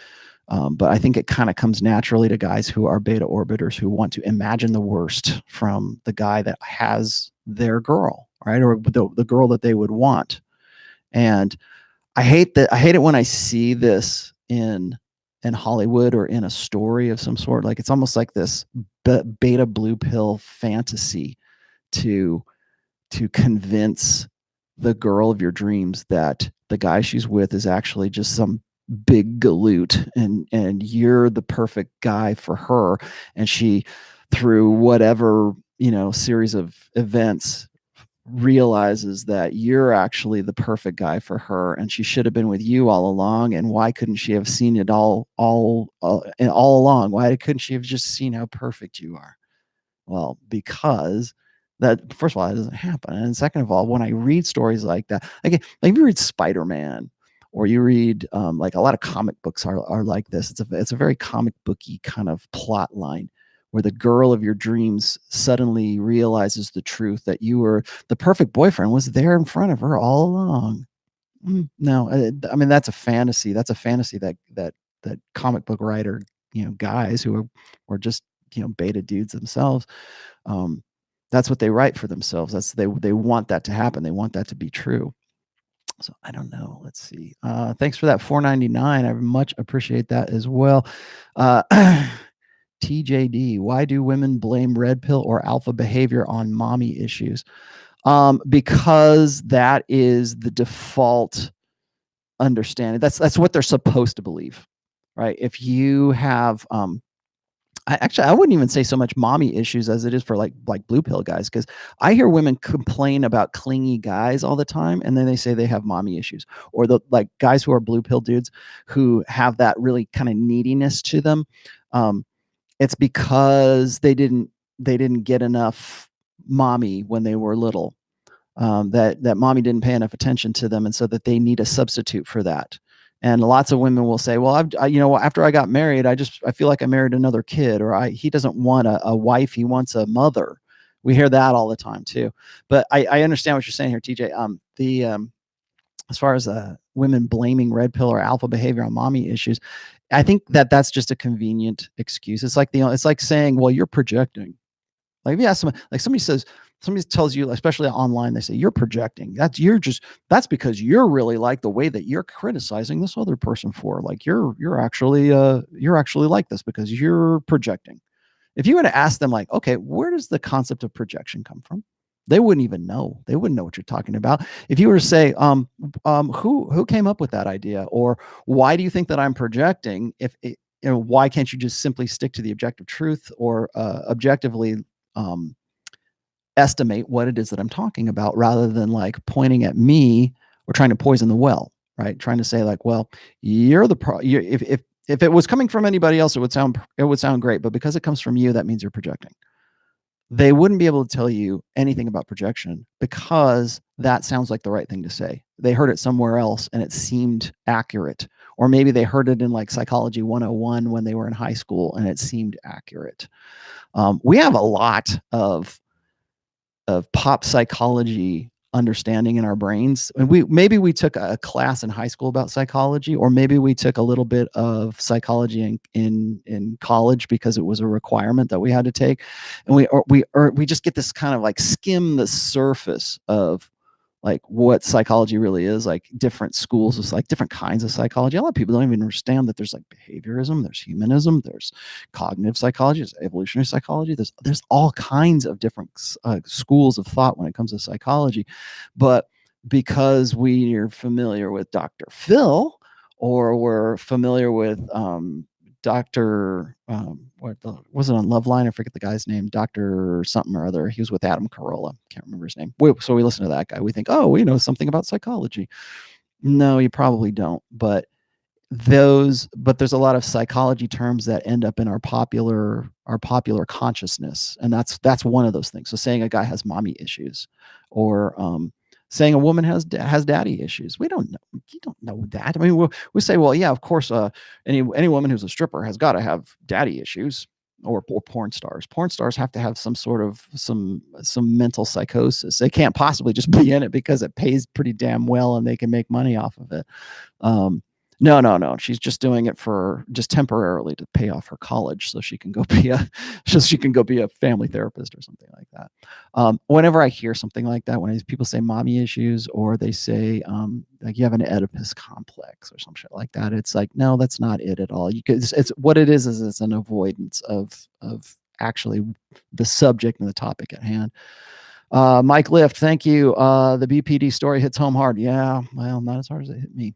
Speaker 1: But I think it kind of comes naturally to guys who are beta orbiters, who want to imagine the worst from the guy that has their girl, right? Or the girl that they would want. And I hate it when I see this in Hollywood or in a story of some sort. Like, it's almost like this beta blue pill fantasy to convince the girl of your dreams that the guy she's with is actually just some big galoot, and you're the perfect guy for her. And she, through whatever series of events, realizes that you're actually the perfect guy for her, and she should have been with you all along. And why couldn't she have seen it all along? Why couldn't she have just seen how perfect you are? Well, because that, first of all, that doesn't happen. And second of all, when I read stories like that, like if you read Spider-Man, or you read like a lot of comic books are like this. It's a very comic booky kind of plot line where the girl of your dreams suddenly realizes the truth that you were the perfect boyfriend was there in front of her all along. No, I mean that's a fantasy. That's a fantasy that comic book writer, guys who are just beta dudes themselves. Um, that's what they write for themselves. They want that to happen. They want that to be true. So I don't know. Let's see. Thanks for that $4.99. I much appreciate that as well. TJD, why do women blame red pill or alpha behavior on mommy issues? Because that is the default understanding. That's what they're supposed to believe, right? If you have I wouldn't even say so much mommy issues as it is for like blue pill guys, because I hear women complain about clingy guys all the time, and then they say they have mommy issues, or the like guys who are blue pill dudes who have that really kind of neediness to them. It's because they didn't get enough mommy when they were little. That mommy didn't pay enough attention to them, and so that they need a substitute for that. And lots of women will say, well, after I got married, I feel like I married another kid, or he doesn't want a wife, he wants a mother. We hear that all the time too. But I understand what you're saying here, TJ. As far as women blaming red pill or alpha behavior on mommy issues, I think that's just a convenient excuse. It's like saying, well, you're projecting. Like, yeah, somebody tells you, especially online, they say you're projecting. That's because you're really like the way that you're criticizing this other person for. Like you're actually like this because you're projecting. If you were to ask them, like, okay, where does the concept of projection come from? They wouldn't even know. They wouldn't know what you're talking about. If you were to say, who came up with that idea, or why do you think that I'm projecting? Why can't you just simply stick to the objective truth, or objectively estimate what it is that I'm talking about, rather than like pointing at me or trying to poison the well, right? Trying to say like, well, if it was coming from anybody else, it would sound great, but because it comes from you, that means you're projecting. They wouldn't be able to tell you anything about projection because that sounds like the right thing to say. They heard it somewhere else and it seemed accurate. Or maybe they heard it in like Psychology 101 when they were in high school and it seemed accurate. We have a lot of pop psychology understanding in our brains. And maybe we took a class in high school about psychology, or maybe we took a little bit of psychology in college because it was a requirement that we had to take. And we just get this kind of like skim the surface of like what psychology really is, like different schools of like different kinds of psychology. A lot of people don't even understand that there's like behaviorism, there's humanism, there's cognitive psychology, there's evolutionary psychology. There's all kinds of different schools of thought when it comes to psychology. But because we are familiar with Dr. Phil, or we're familiar with Dr. Was it on Loveline? I forget the guy's name. Dr. something or other. He was with Adam Carolla. Can't remember his name. So we listen to that guy. We think, oh, we know something about psychology. No, you probably don't. But there's a lot of psychology terms that end up in our popular consciousness, and that's one of those things. So saying a guy has mommy issues, or saying a woman has daddy issues. We don't know. You don't know that. I mean, we say, well, yeah, of course, any woman who's a stripper has got to have daddy issues, or porn stars. Porn stars have to have some sort of some mental psychosis. They can't possibly just be in it because it pays pretty damn well and they can make money off of it. No. She's just doing it for just temporarily to pay off her college so she can go be a family therapist or something like that. Whenever I hear something like that, when people say mommy issues, or they say like you have an Oedipus complex or some shit like that, it's like, no, that's not it at all. It's what it is it's an avoidance of actually the subject and the topic at hand. Mike Lift, thank you. The BPD story hits home hard. Yeah, well, not as hard as it hit me.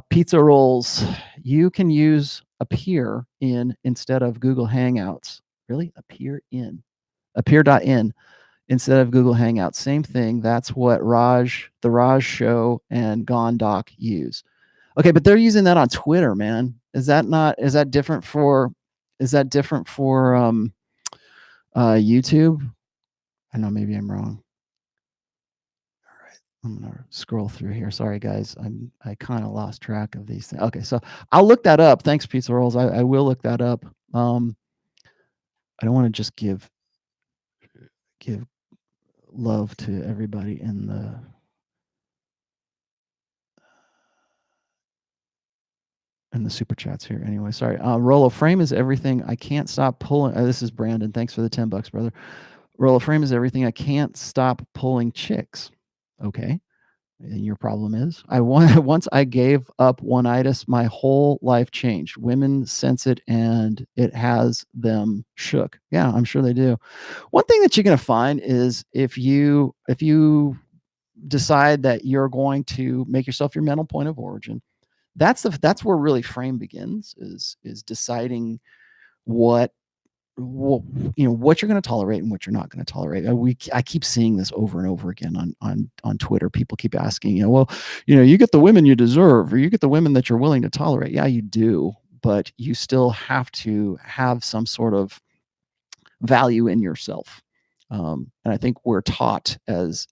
Speaker 1: Pizza rolls. You can use Appear in instead of Google Hangouts. Really? Appear.in instead of Google Hangouts. Same thing. That's what the Raj Show and Gondok use. Okay, but they're using that on Twitter, man. Is that different for YouTube. I know maybe I'm wrong. All right, I'm gonna scroll through here. Sorry, guys. I kind of lost track of these things. Okay, so I'll look that up. Thanks, Pizza Rolls. I will look that up. I don't want to just give love to everybody in the super chats here. Anyway, sorry. Rollo, frame is everything. I can't stop pulling. This is Brandon. Thanks for the $10, brother. Rollo, frame is everything. I can't stop pulling chicks. Okay. And your problem is once I gave up one-itis, my whole life changed. Women sense it and it has them shook. Yeah, I'm sure they do. One thing that you're going to find is if you decide that you're going to make yourself your mental point of origin, that's where really frame begins, is deciding what what you're going to tolerate and what you're not going to tolerate. I keep seeing this over and over again on Twitter. People keep asking, well, you get the women you deserve, or you get the women that you're willing to tolerate. Yeah, you do, but you still have to have some sort of value in yourself. And I think we're taught as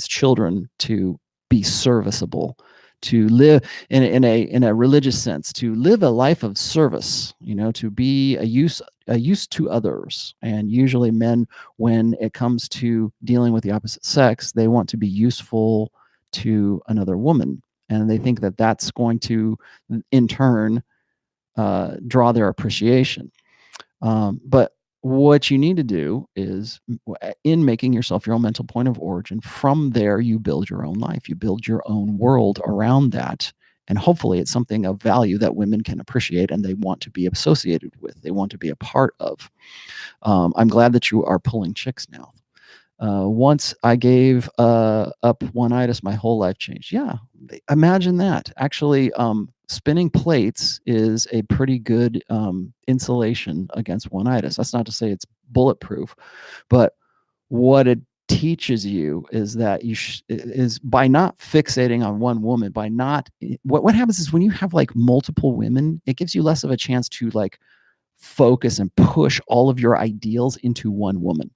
Speaker 1: children to be serviceable, to live in a religious sense, to live a life of service, to be a use to others. And usually men, when it comes to dealing with the opposite sex, they want to be useful to another woman. And they think that that's going to, in turn, draw their appreciation. But what you need to do is, in making yourself your own mental point of origin, from there you build your own life, you build your own world around that, and hopefully it's something of value that women can appreciate and they want to be associated with, they want to be a part of. I'm glad that you are pulling chicks now. Once I gave up one-itis, my whole life changed. Yeah, imagine that. Actually, spinning plates is a pretty good insulation against one-itis. That's not to say it's bulletproof, but what it teaches you is that is by not fixating on one woman, by not what happens is when you have like multiple women, it gives you less of a chance to like focus and push all of your ideals into one woman.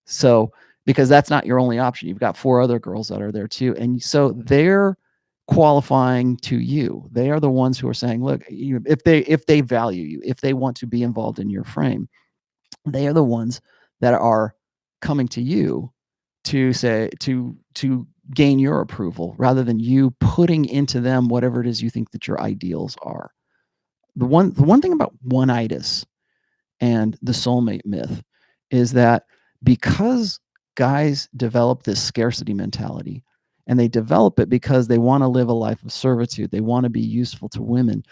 Speaker 1: So, because that's not your only option, you've got 4 other girls that are there too. And so they're qualifying to you. They are the ones who are saying, look, if they value you, if they want to be involved in your frame, they are the ones that are coming to you to say, to gain your approval, rather than you putting into them whatever it is you think that your ideals are. The one thing about one-itis and the soulmate myth is that because guys develop this scarcity mentality, and they develop it because they want to live a life of servitude, they want to be useful to women,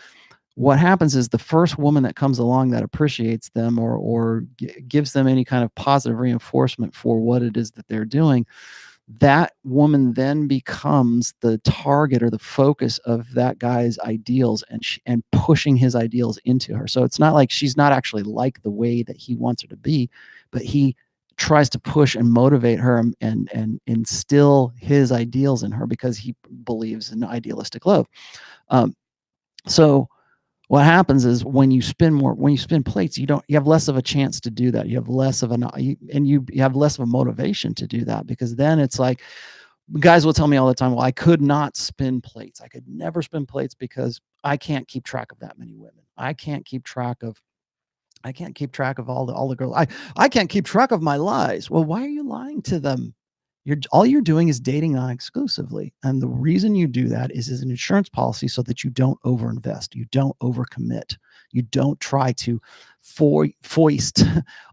Speaker 1: what happens is the first woman that comes along that appreciates them or gives them any kind of positive reinforcement for what it is that they're doing, that woman then becomes the target or the focus of that guy's ideals, and pushing his ideals into her. So it's not like she's not actually like the way that he wants her to be, but he tries to push and motivate her and instill his ideals in her because he believes in idealistic love. So what happens is when you spin plates, you have less of a chance to do that. You have less of you have less of a motivation to do that, because then it's like, guys will tell me all the time, well, I could not spin plates. I could never spin plates because I can't keep track of that many women. I can't keep track of all the girls. I can't keep track of my lies. Well, why are you lying to them? All you're doing is dating non-exclusively. And the reason you do that is as an insurance policy, so that you don't overinvest, you don't overcommit, you don't try to foist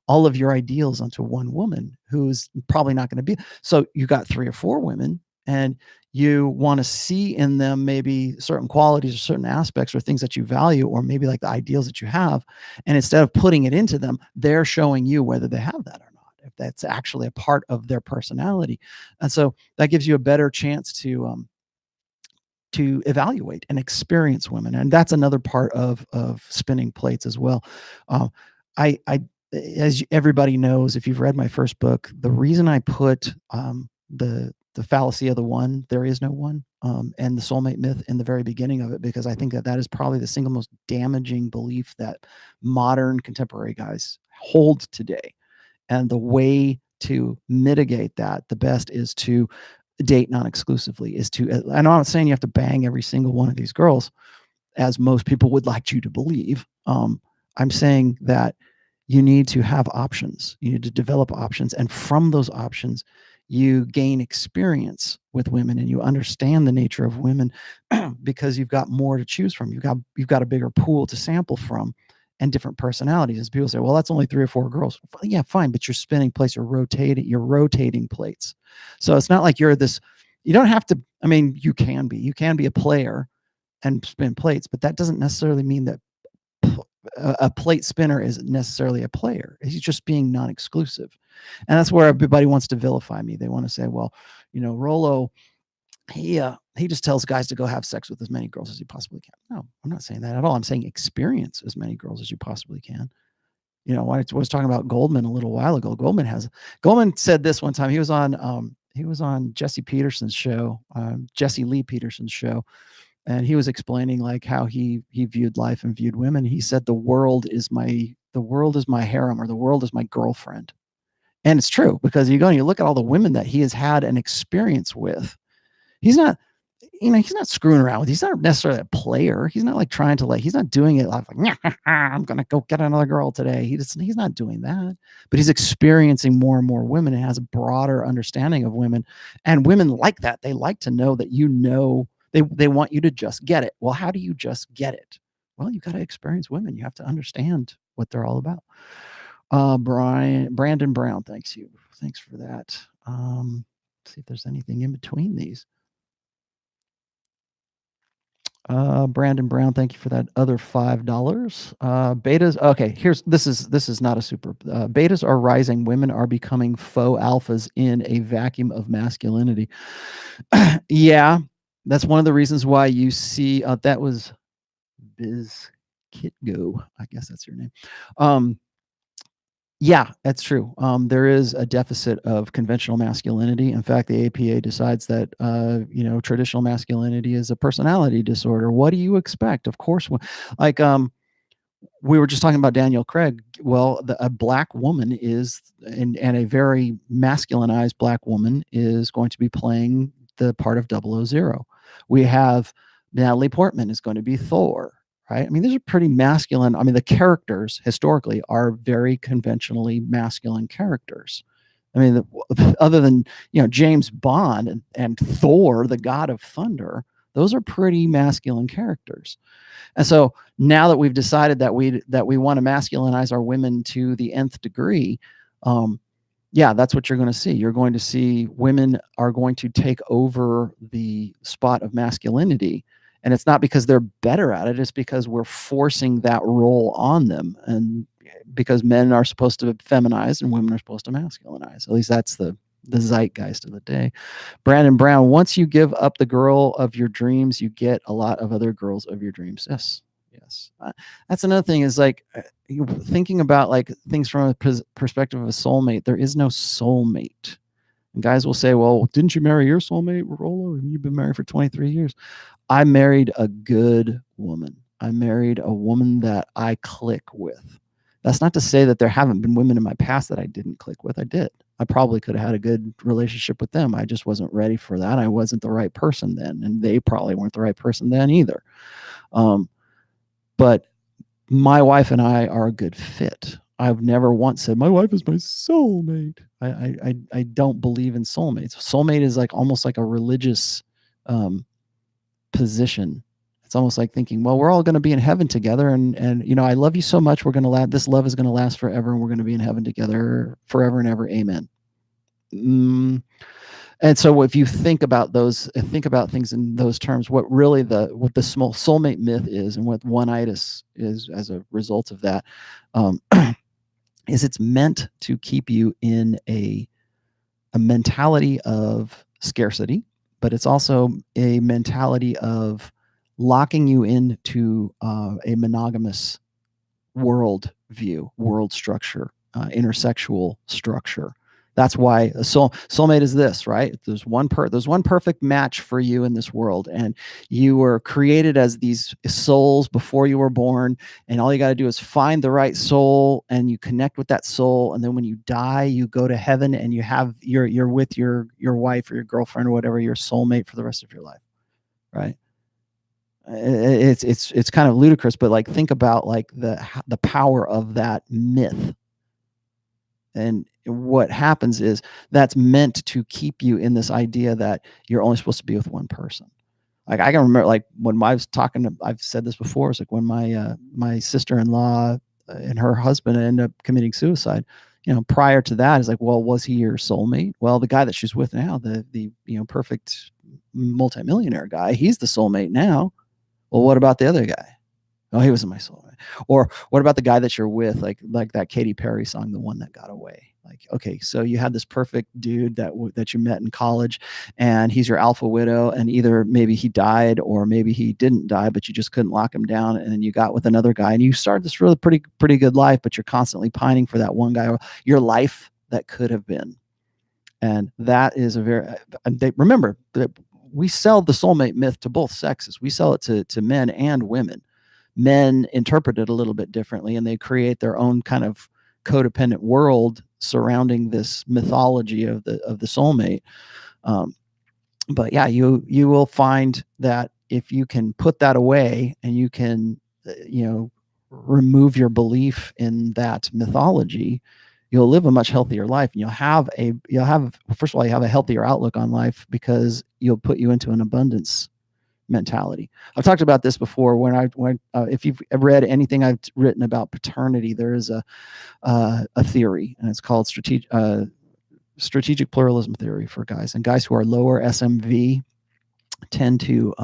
Speaker 1: all of your ideals onto one woman who's probably not going to be. So you got 3 or 4 women, and you want to see in them maybe certain qualities or certain aspects or things that you value, or maybe like the ideals that you have. And instead of putting it into them, they're showing you whether they have that or not, if that's actually a part of their personality. And so that gives you a better chance to evaluate and experience women. And that's another part of spinning plates as well. I as everybody knows, if you've read my first book, the reason I put the fallacy of the one, there is no one, and the soulmate myth in the very beginning of it, because I think that is probably the single most damaging belief that modern contemporary guys hold today, And the way to mitigate that, the best, is to date non-exclusively, is to, and I'm not saying you have to bang every single one of these girls, as most people would like you to believe. I'm saying that you need to have options. You need to develop options. And from those options, you gain experience with women and you understand the nature of women because you've got more to choose from. You've got a bigger pool to sample from and different personalities. As people say, well, that's only 3 or 4 girls. Yeah, fine, but you're spinning plates, you're rotating plates. So it's not like you're this, you don't have to, I mean, you can be a player and spin plates, but that doesn't necessarily mean that a plate spinner isn't necessarily a player. He's just being non-exclusive. And that's where everybody wants to vilify me. They want to say, well, Rollo, he just tells guys to go have sex with as many girls as he possibly can. No, I'm not saying that at all. I'm saying experience as many girls as you possibly can. I was talking about Goldman a little while ago. Goldman said this one time. He was on Jesse Peterson's show, Jesse Lee Peterson's show. And he was explaining like how he viewed life and viewed women. He said, the world is my harem, or the world is my girlfriend. And it's true, because you look at all the women that he has had an experience with. He's not screwing around with. He's not necessarily a player. He's not like trying to he's not doing it like I'm going to go get another girl today. He's not doing that, but he's experiencing more and more women and has a broader understanding of women. And women like that. They like to know that, they want you to just get it. Well, how do you just get it? Well, you got to experience women. You have to understand what they're all about. Brandon Brown, thanks for that. See if there's anything in between these. Brandon Brown, thank you for that other $5. Betas, okay, this is not a super. Betas are rising. Women are becoming faux alphas in a vacuum of masculinity. Yeah, that's one of the reasons why you see that was Biz Kitgo, I guess that's your name. Yeah, that's true. There is a deficit of conventional masculinity. In fact, the APA decides that traditional masculinity is a personality disorder. What do you expect? Of course, like we were just talking about Daniel Craig. Well, a black woman is, and a very masculinized black woman is going to be playing the part of 000. We have Natalie Portman is going to be Thor, right? I mean, these are pretty masculine. I mean, the characters historically are very conventionally masculine characters. I mean, other than, James Bond and Thor, the god of thunder, those are pretty masculine characters. And so now that we've decided that we want to masculinize our women to the nth degree, yeah, that's what you're going to see. You're going to see women are going to take over the spot of masculinity. And it's not because they're better at it. It's because we're forcing that role on them. And because men are supposed to feminize and women are supposed to masculinize. At least that's the zeitgeist of the day. Brandon Brown, once you give up the girl of your dreams, you get a lot of other girls of your dreams. Yes. That's another thing, is like thinking about like things from a perspective of a soulmate. There is no soulmate. And guys will say, well, didn't you marry your soulmate, Rollo? And you've been married for 23 years. I married a good woman. I married a woman that I click with. That's not to say that there haven't been women in my past that I didn't click with. I did. I probably could have had a good relationship with them. I just wasn't ready for that. I wasn't the right person then, and they probably weren't the right person then either. But my wife and I are a good fit. I've never once said my wife is my soulmate. I don't believe in soulmates. Soulmate is like almost like a religious position. It's almost like thinking, well, we're all going to be in heaven together, and I love you so much. We're going to this love is going to last forever, and we're going to be in heaven together forever and ever. Amen. And so if you think about things in those terms, what the small soulmate myth is, and what one-itis is as a result of that, is it's meant to keep you in a mentality of scarcity, but it's also a mentality of locking you into a monogamous world view, world structure, intersexual structure. That's why a soulmate is this, right? There's one perfect match for you in this world, and you were created as these souls before you were born, and all you got to do is find the right soul, and you connect with that soul, and then when you die, you go to heaven, and you're with your wife or your girlfriend or whatever, your soulmate for the rest of your life, right? It's kind of ludicrous, but like think about like the power of that myth. And what happens is that's meant to keep you in this idea that you're only supposed to be with one person. Like I can remember, like when I was talking to, I've said this before, it's like when my sister-in-law and her husband ended up committing suicide. You know, prior to that, it's like, well, was he your soulmate? Well, the guy that she's with now, the perfect multimillionaire guy, he's the soulmate now. Well, what about the other guy? Oh, he wasn't my soulmate. Or what about the guy that you're with, like that Katy Perry song, The One That Got Away? Like, okay, so you had this perfect dude that you met in college, and he's your alpha widow, and either maybe he died or maybe he didn't die, but you just couldn't lock him down, and then you got with another guy, and you started this really pretty good life, but you're constantly pining for that one guy, or your life that could have been. And that is a very, remember that we sell the soulmate myth to both sexes. We sell it to men and women. Men interpret it a little bit differently, and they create their own kind of codependent world surrounding this mythology of the soulmate. But yeah, you will find that if you can put that away and you can, remove your belief in that mythology, you'll live a much healthier life, and first of all, you have a healthier outlook on life because you'll put you into an abundance mentality. I've talked about this before. If you've read anything I've written about paternity, there is a theory, and it's called strategic pluralism theory for guys. And guys who are lower SMV tend to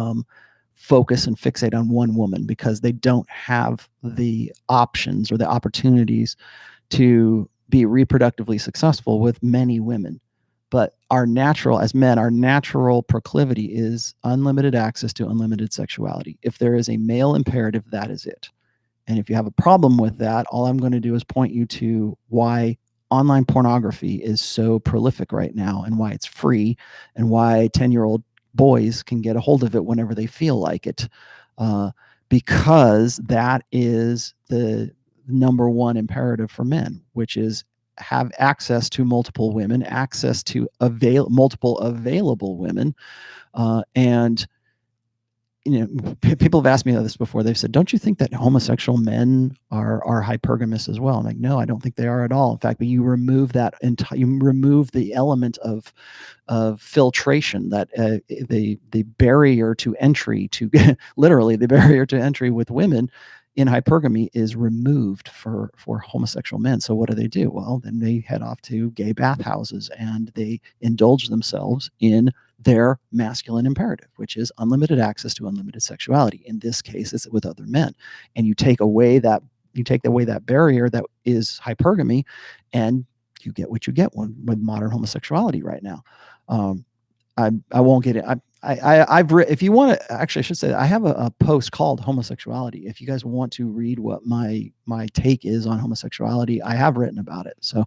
Speaker 1: focus and fixate on one woman because they don't have the options or the opportunities to be reproductively successful with many women. But as men, our natural proclivity is unlimited access to unlimited sexuality. If there is a male imperative, that is it. And if you have a problem with that, all I'm going to do is point you to why online pornography is so prolific right now, and why it's free, and why 10-year-old boys can get a hold of it whenever they feel like it. Because that is the number one imperative for men, which is have access to multiple women, access to multiple available women. And people have asked me this before. They've said, don't you think that homosexual men are hypergamous as well? I'm like, no, I don't think they are at all. In fact, but you remove the element of filtration, that the barrier to entry literally the barrier to entry with women in hypergamy is removed for homosexual men. So what do? Well, then they head off to gay bathhouses and they indulge themselves in their masculine imperative, which is unlimited access to unlimited sexuality. In this case, it's with other men. And you take away that barrier that is hypergamy, and you get what you get with modern homosexuality right now. I won't get it. I've written, if you want to, actually, I should say, I have a post called Homosexuality. If you guys want to read what my take is on homosexuality, I have written about it. So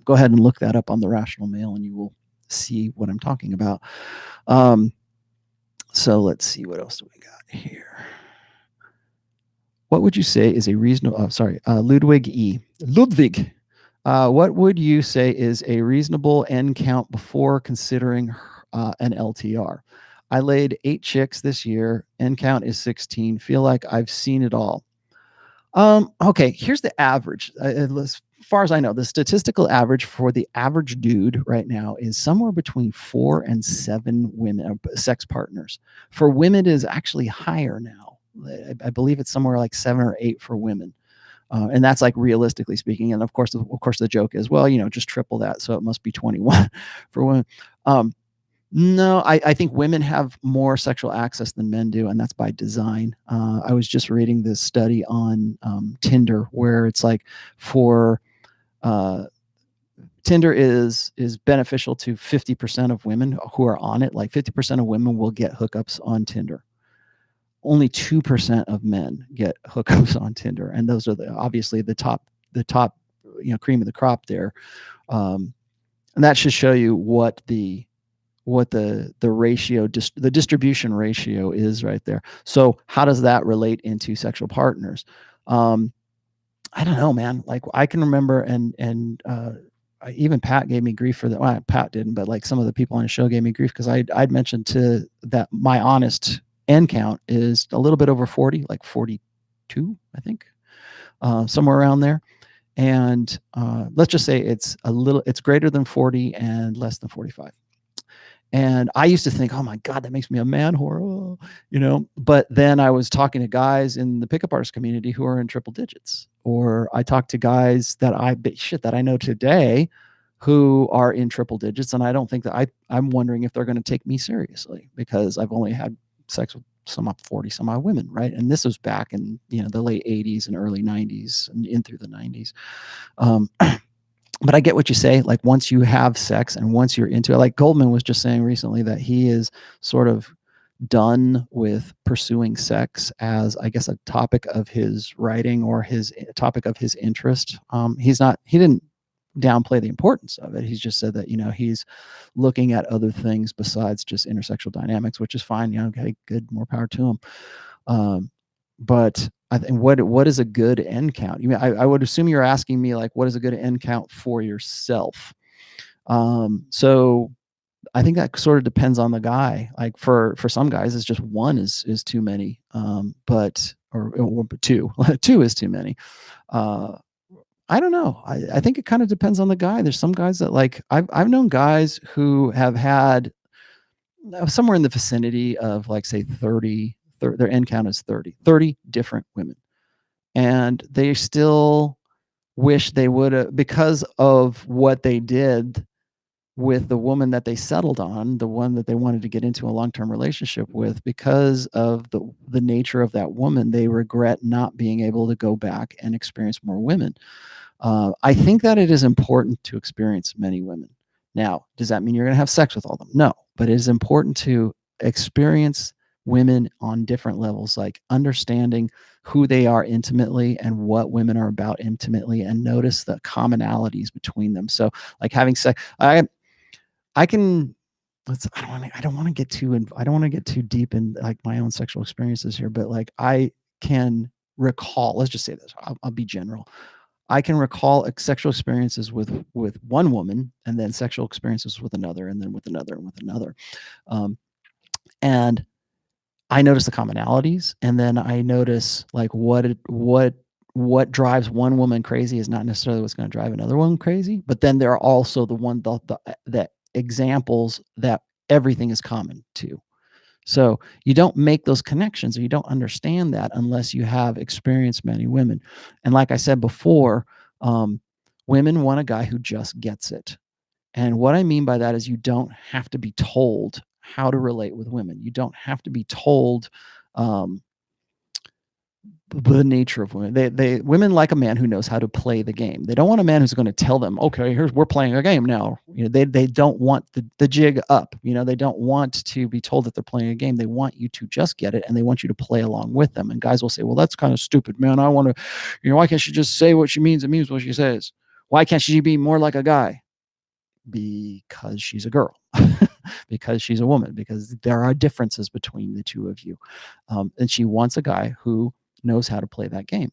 Speaker 1: go ahead and look that up on the Rational Male, and you will see what I'm talking about. So let's see, what else do we got here? What would you say is a reasonable, Ludwig. What would you say is a reasonable end count before considering an LTR? I laid 8 chicks this year. End count is 16. Feel like I've seen it all. Okay, here's the average. As far as I know, the statistical average for the average dude right now is somewhere between 4 and 7 women, sex partners. For women, it is actually higher now. I believe it's somewhere like 7 or 8 for women. And that's like realistically speaking. And of course, the joke is, well, just triple that, so it must be 21 for women. No, I think women have more sexual access than men do, and that's by design. I was just reading this study on Tinder, where it's like for Tinder is beneficial to 50% of women who are on it. Like 50% of women will get hookups on Tinder. Only 2% of men get hookups on Tinder, and those are obviously the top cream of the crop there. And that should show you what the ratio, the distribution ratio is right there. So how does that relate into sexual partners? I don't know, man. Like I can remember, and even Pat gave me grief for that. Well, Pat didn't, but like some of the people on the show gave me grief because I'd mentioned to that my honest end count is a little bit over 40, like 42, I think, somewhere around there. And let's just say it's greater than 40 and less than 45. And I used to think, oh my God, that makes me a man whore, oh, you know. But then I was talking to guys in the pickup artist community who are in triple digits, or I talked to guys that I know today who are in triple digits, and I don't think that I'm wondering if they're going to take me seriously because I've only had sex with some 40 some odd women, right? And this was back in the late 80s and early 90s and in through the 90s. But I get what you say. Like once you have sex and once you're into it, like Goldman was just saying recently that he is sort of done with pursuing sex as, I guess, a topic of his writing or his topic of his interest. He didn't downplay the importance of it. He's just said that, he's looking at other things besides just intersexual dynamics, which is fine. Okay, good, more power to him. But I think what is a good end count? I would assume you're asking me like, what is a good end count for yourself? So I think that sort of depends on the guy. Like for some guys, it's just one is too many. But two, two is too many. I don't know. I think it kind of depends on the guy. There's some guys that like I've known guys who have had somewhere in the vicinity of like say 30. Their end count is 30 different women, and they still wish they would have, because of what they did with the woman that they settled on, the one that they wanted to get into a long-term relationship with, because of the nature of that woman, they regret not being able to go back and experience more women. I think that it is important to experience many women. Now, does that mean you're going to have sex with all of them? No, but it is important to experience women on different levels, like understanding who they are intimately and what women are about intimately, and notice the commonalities between them. So like having sex, I don't want to get too deep in like my own sexual experiences here, but like I can recall, let's just say this, I'll be general. I can recall sexual experiences with one woman, and then sexual experiences with another, and then with another, and with another. And I notice the commonalities, and then I notice like what drives one woman crazy is not necessarily what's going to drive another one crazy. But then there are also the examples that everything is common to. So you don't make those connections, or you don't understand that unless you have experienced many women. And like I said before, women want a guy who just gets it. And what I mean by that is you don't have to be told how to relate with women. You don't have to be told the nature of women. Women like a man who knows how to play the game. They don't want a man who's going to tell them, okay, we're playing a game now. They don't want the jig up. They don't want to be told that they're playing a game. They want you to just get it, and they want you to play along with them. And guys will say, well, that's kind of stupid, man. I want to, why can't she just say what she means and means what she says? Why can't she be more like a guy? Because she's a girl, because she's a woman, because there are differences between the two of you. And she wants a guy who knows how to play that game.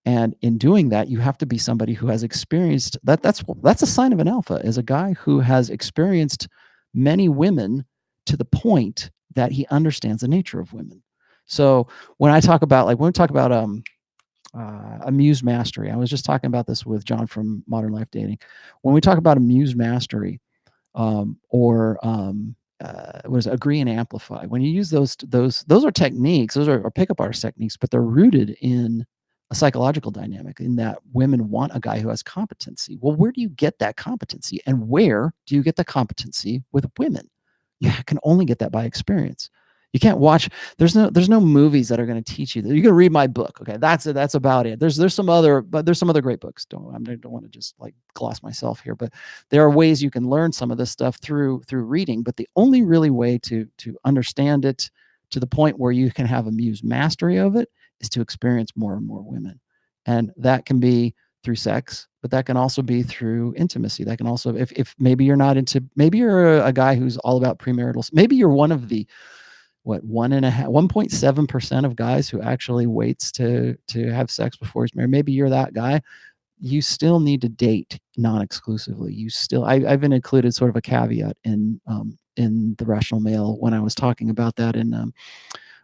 Speaker 1: And in doing that, you have to be somebody who has experienced that. That's a sign of an alpha, is a guy who has experienced many women to the point that he understands the nature of women. So when we talk about amused mastery, I was just talking about this with John from Modern Life Dating. When we talk about amused mastery, or agree and amplify, when you use those are techniques, those are pickup artist techniques, but they're rooted in a psychological dynamic, in that women want a guy who has competency. Well, where do you get that competency, and where do you get the competency with women? You can only get that by experience. You can't watch. There's no movies that are going to teach you that. You're going to read my book. Okay, that's it. That's about it. There's some other great books. I don't want to just like gloss myself here, but there are ways you can learn some of this stuff through reading. But the only really way to understand it to the point where you can have amused mastery of it is to experience more and more women, and that can be through sex, but that can also be through intimacy. That can also, if maybe you're not into, maybe you're a guy who's all about premarital, maybe you're one of the, what, 1.7% of guys who actually waits to have sex before he's married. Maybe you're that guy. You still need to date non-exclusively. You still, I've been included sort of a caveat in the Rational Male when I was talking about that in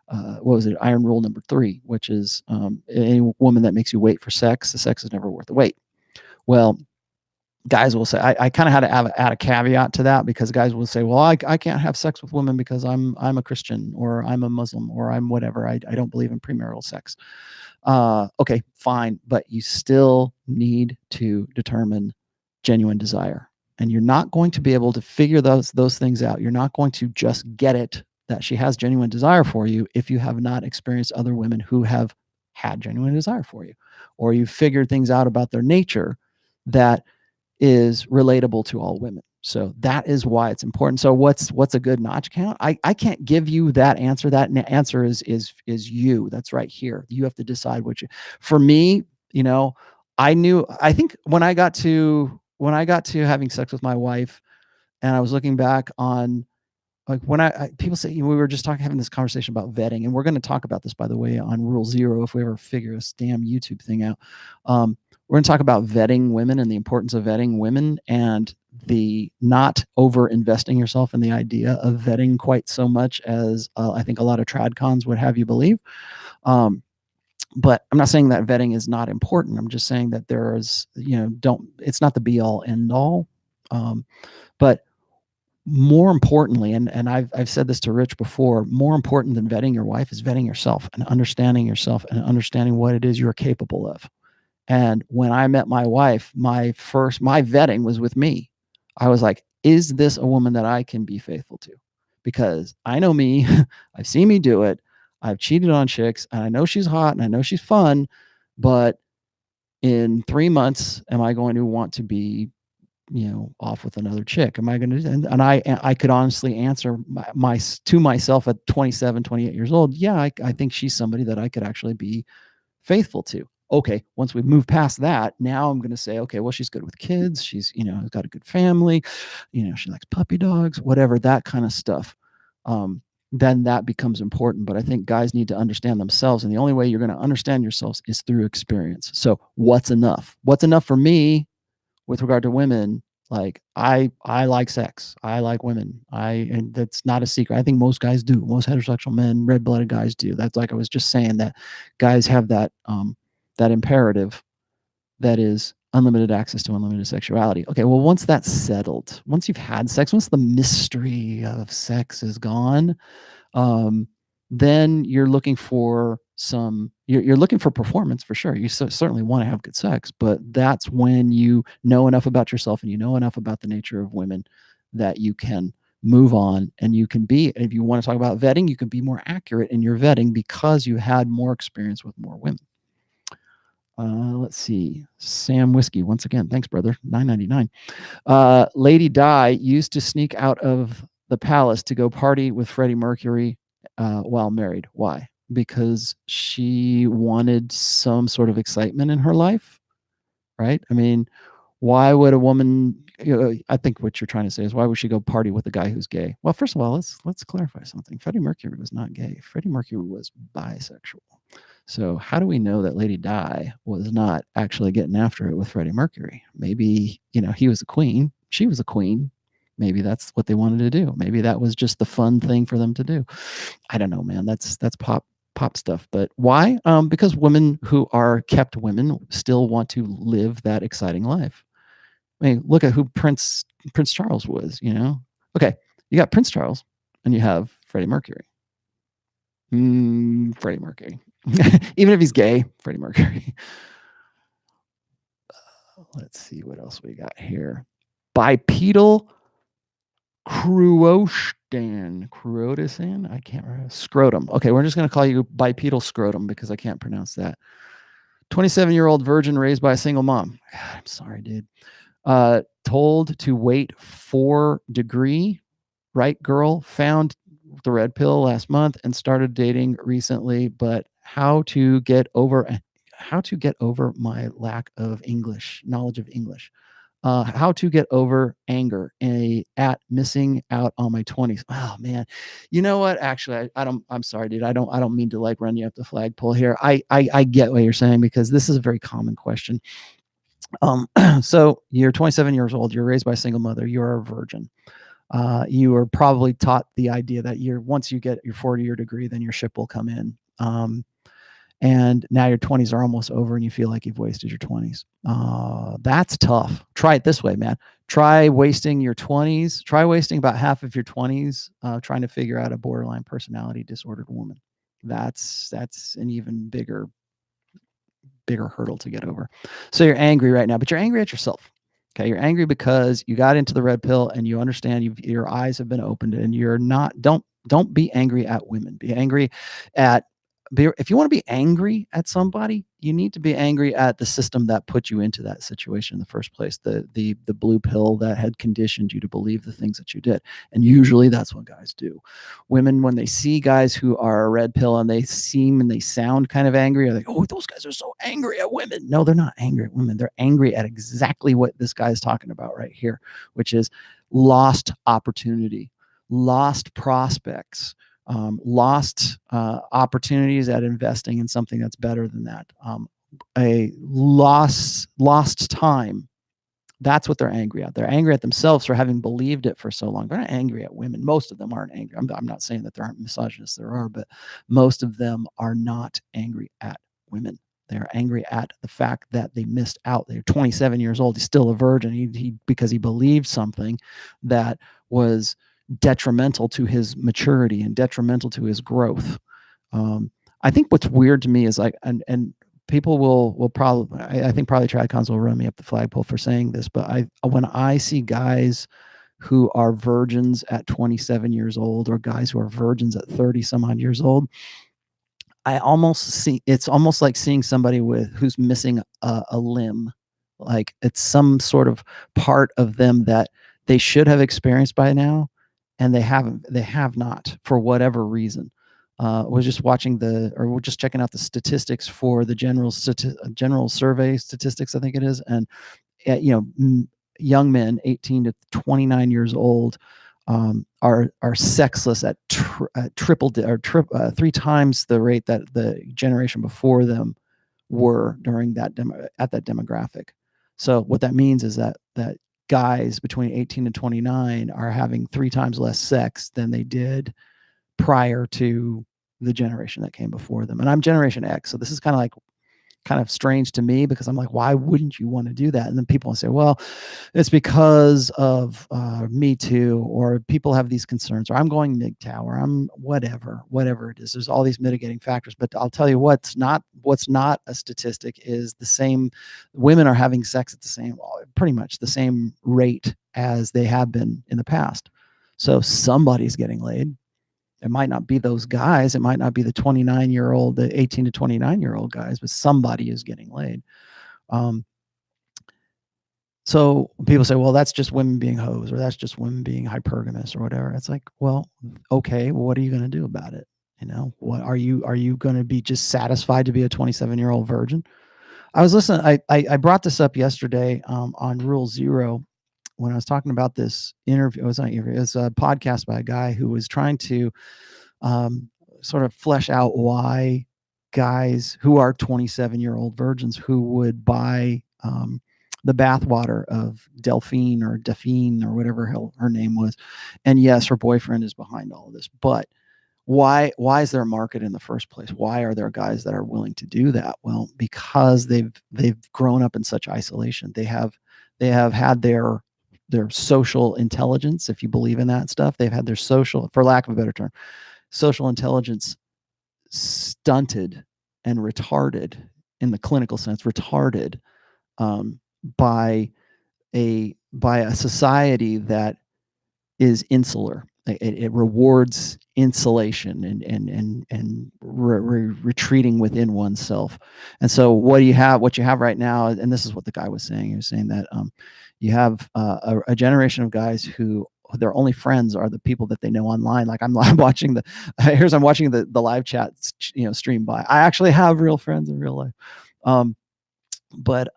Speaker 1: what was it, Iron Rule number 3, which is any woman that makes you wait for sex, the sex is never worth the wait. Well, guys will say, I kind of had to add a caveat to that, because guys will say, well, I can't have sex with women because I'm a Christian, or I'm a Muslim, or I'm whatever. I don't believe in premarital sex. Okay, fine. But you still need to determine genuine desire. And you're not going to be able to figure those things out. You're not going to just get it that she has genuine desire for you if you have not experienced other women who have had genuine desire for you, or you've figured things out about their nature that is relatable to all women. So that is why it's important. So what's a good notch count? I can't give you that answer. That answer is you. That's right here. You have to decide what you, for me, you know, I think when I got to having sex with my wife, and I was looking back on, like, when people say, we were just having this conversation about vetting, and we're going to talk about this, by the way, on Rule 0 if we ever figure this damn YouTube thing out. We're going to talk about vetting women and the importance of vetting women, and the not over investing yourself in the idea of vetting quite so much as I think a lot of tradcons would have you believe. But I'm not saying that vetting is not important. I'm just saying that there is, it's not the be all end all. But more importantly, and I've said this to Rich before, more important than vetting your wife is vetting yourself and understanding yourself and understanding what it is you're capable of. And when I met my wife, my vetting was with me. I was like, is this a woman that I can be faithful to? Because I know me, I've seen me do it. I've cheated on chicks, and I know she's hot and I know she's fun, but in 3 months, am I going to want to be, off with another chick? Am I going to? And I could honestly answer to myself at 27, 28 years old. Yeah, I think she's somebody that I could actually be faithful to. Okay, once we move past that, now I'm going to say, okay, well, she's good with kids. She's, got a good family. She likes puppy dogs, whatever, that kind of stuff. Then that becomes important. But I think guys need to understand themselves. And the only way you're going to understand yourselves is through experience. So what's enough? What's enough for me with regard to women? Like, I like sex. I like women. And that's not a secret. I think most guys do. Most heterosexual men, red-blooded guys do. That's, like I was just saying, that guys have that that imperative that is unlimited access to unlimited sexuality. Okay, well, once that's settled, once you've had sex, once the mystery of sex is gone, then you're looking for you're looking for performance, for sure. You certainly want to have good sex, but that's when you know enough about yourself and you know enough about the nature of women that you can move on, and you can be, if you want to talk about vetting, you can be more accurate in your vetting because you had more experience with more women. Let's see. Sam Whiskey, once again, thanks, brother. $9.99. Lady Di used to sneak out of the palace to go party with Freddie Mercury while married. Why? Because she wanted some sort of excitement in her life, right? I mean, why would a woman, I think what you're trying to say is, why would she go party with a guy who's gay? Well, first of all, let's clarify something. Freddie Mercury was not gay. Freddie Mercury was bisexual. So how do we know that Lady Di was not actually getting after it with Freddie Mercury? Maybe, he was a queen. She was a queen. Maybe that's what they wanted to do. Maybe that was just the fun thing for them to do. I don't know, man. That's pop stuff. But why? Because women who are kept women still want to live that exciting life. I mean, look at who Prince Charles was, Okay, you got Prince Charles and you have Freddie Mercury. Freddie Mercury. Even if he's gay, Freddie Mercury. Let's see what else we got here. Bipedal Cruotistan. I can't remember. Scrotum. Okay, we're just going to call you bipedal scrotum because I can't pronounce that. 27-year-old virgin raised by a single mom. God, I'm sorry, dude. Told to wait 4 degree. Right girl found the red pill last month and started dating recently, but how to get over how to get over my lack of knowledge of English. How to get over anger at missing out on my 20s. Oh man, you know what? Actually, I'm sorry, dude. I don't mean to like run you up the flagpole here. I get what you're saying, because this is a very common question. So you're 27 years old. You're raised by a single mother. You're a virgin. You are probably taught the idea that once you get your 40-year degree, then your ship will come in. And now your 20s are almost over and you feel like you've wasted your 20s. That's tough. Try it this way, man. Try wasting your 20s. Try wasting about half of your 20s trying to figure out a borderline personality disordered woman. That's an even bigger hurdle to get over. So you're angry right now, but you're angry at yourself. Okay, you're angry because you got into the red pill and you understand your eyes have been opened, and you're not. Don't be angry at women. Be angry at. If you want to be angry at somebody, you need to be angry at the system that put you into that situation in the first place. The blue pill that had conditioned you to believe the things that you did. And usually that's what guys do. Women, when they see guys who are a red pill and they seem and they sound kind of angry, are like, oh, those guys are so angry at women. No, they're not angry at women. They're angry at exactly what this guy is talking about right here, which is lost opportunity, lost prospects, lost opportunities at investing in something that's better than that, a lost time. That's what they're angry at. They're angry at themselves for having believed it for so long. They're not angry at women. Most of them aren't angry. I'm not saying that there aren't misogynists. There are, but most of them are not angry at women. They're angry at the fact that they missed out. They're 27 years old. He's still a virgin. Because he believed something that was detrimental to his maturity and detrimental to his growth. I think what's weird to me is like, and people will probably, I think probably Tradcons will run me up the flagpole for saying this, but when I see guys who are virgins at 27 years old, or guys who are virgins at 30 some odd years old, it's almost like seeing somebody who's missing a limb. Like it's some sort of part of them that they should have experienced by now, and they have not, for whatever reason. We're just we're just checking out the statistics for the general survey statistics, I think it is. And young men 18 to 29 years old are sexless at three times the rate that the generation before them were during that demographic. So what that means is that guys between 18 and 29 are having 3 times less sex than they did prior to the generation that came before them. And I'm Generation X, so this is kind of strange to me, because I'm like, why wouldn't you want to do that? And then people say, well, it's because of Me Too, or people have these concerns, or I'm going MGTOW, or I'm whatever it is. There's all these mitigating factors. But I'll tell you what's not a statistic is the same. Women are having sex at pretty much the same rate as they have been in the past. So somebody's getting laid. It might not be those guys. It might not be the 29-year-old, the 18 to 29-year-old guys, but somebody is getting laid. So people say, well, that's just women being hoes, or that's just women being hypergamous, or whatever. It's like, well, okay, well, what are you going to do about it? What are you going to be just satisfied to be a 27-year-old virgin? I was listening. I brought this up yesterday on Rule Zero, when I was talking about this interview. It was a podcast by a guy who was trying to sort of flesh out why guys who are 27-year-old virgins who would buy the bathwater of Delphine or whatever her name was. And yes, her boyfriend is behind all of this, but why is there a market in the first place? Why are there guys that are willing to do that? Well, because they've grown up in such isolation. They have had their social intelligence, if you believe in that stuff. They've had their social, for lack of a better term, social intelligence stunted and retarded, in the clinical sense, retarded by a society that is insular. It rewards insulation and retreating within oneself. And so what you have right now, and this is what the guy was saying. He was saying that you have a generation of guys who their only friends are the people that they know online. Like I'm watching the live chat, stream by. I actually have real friends in real life. Um, but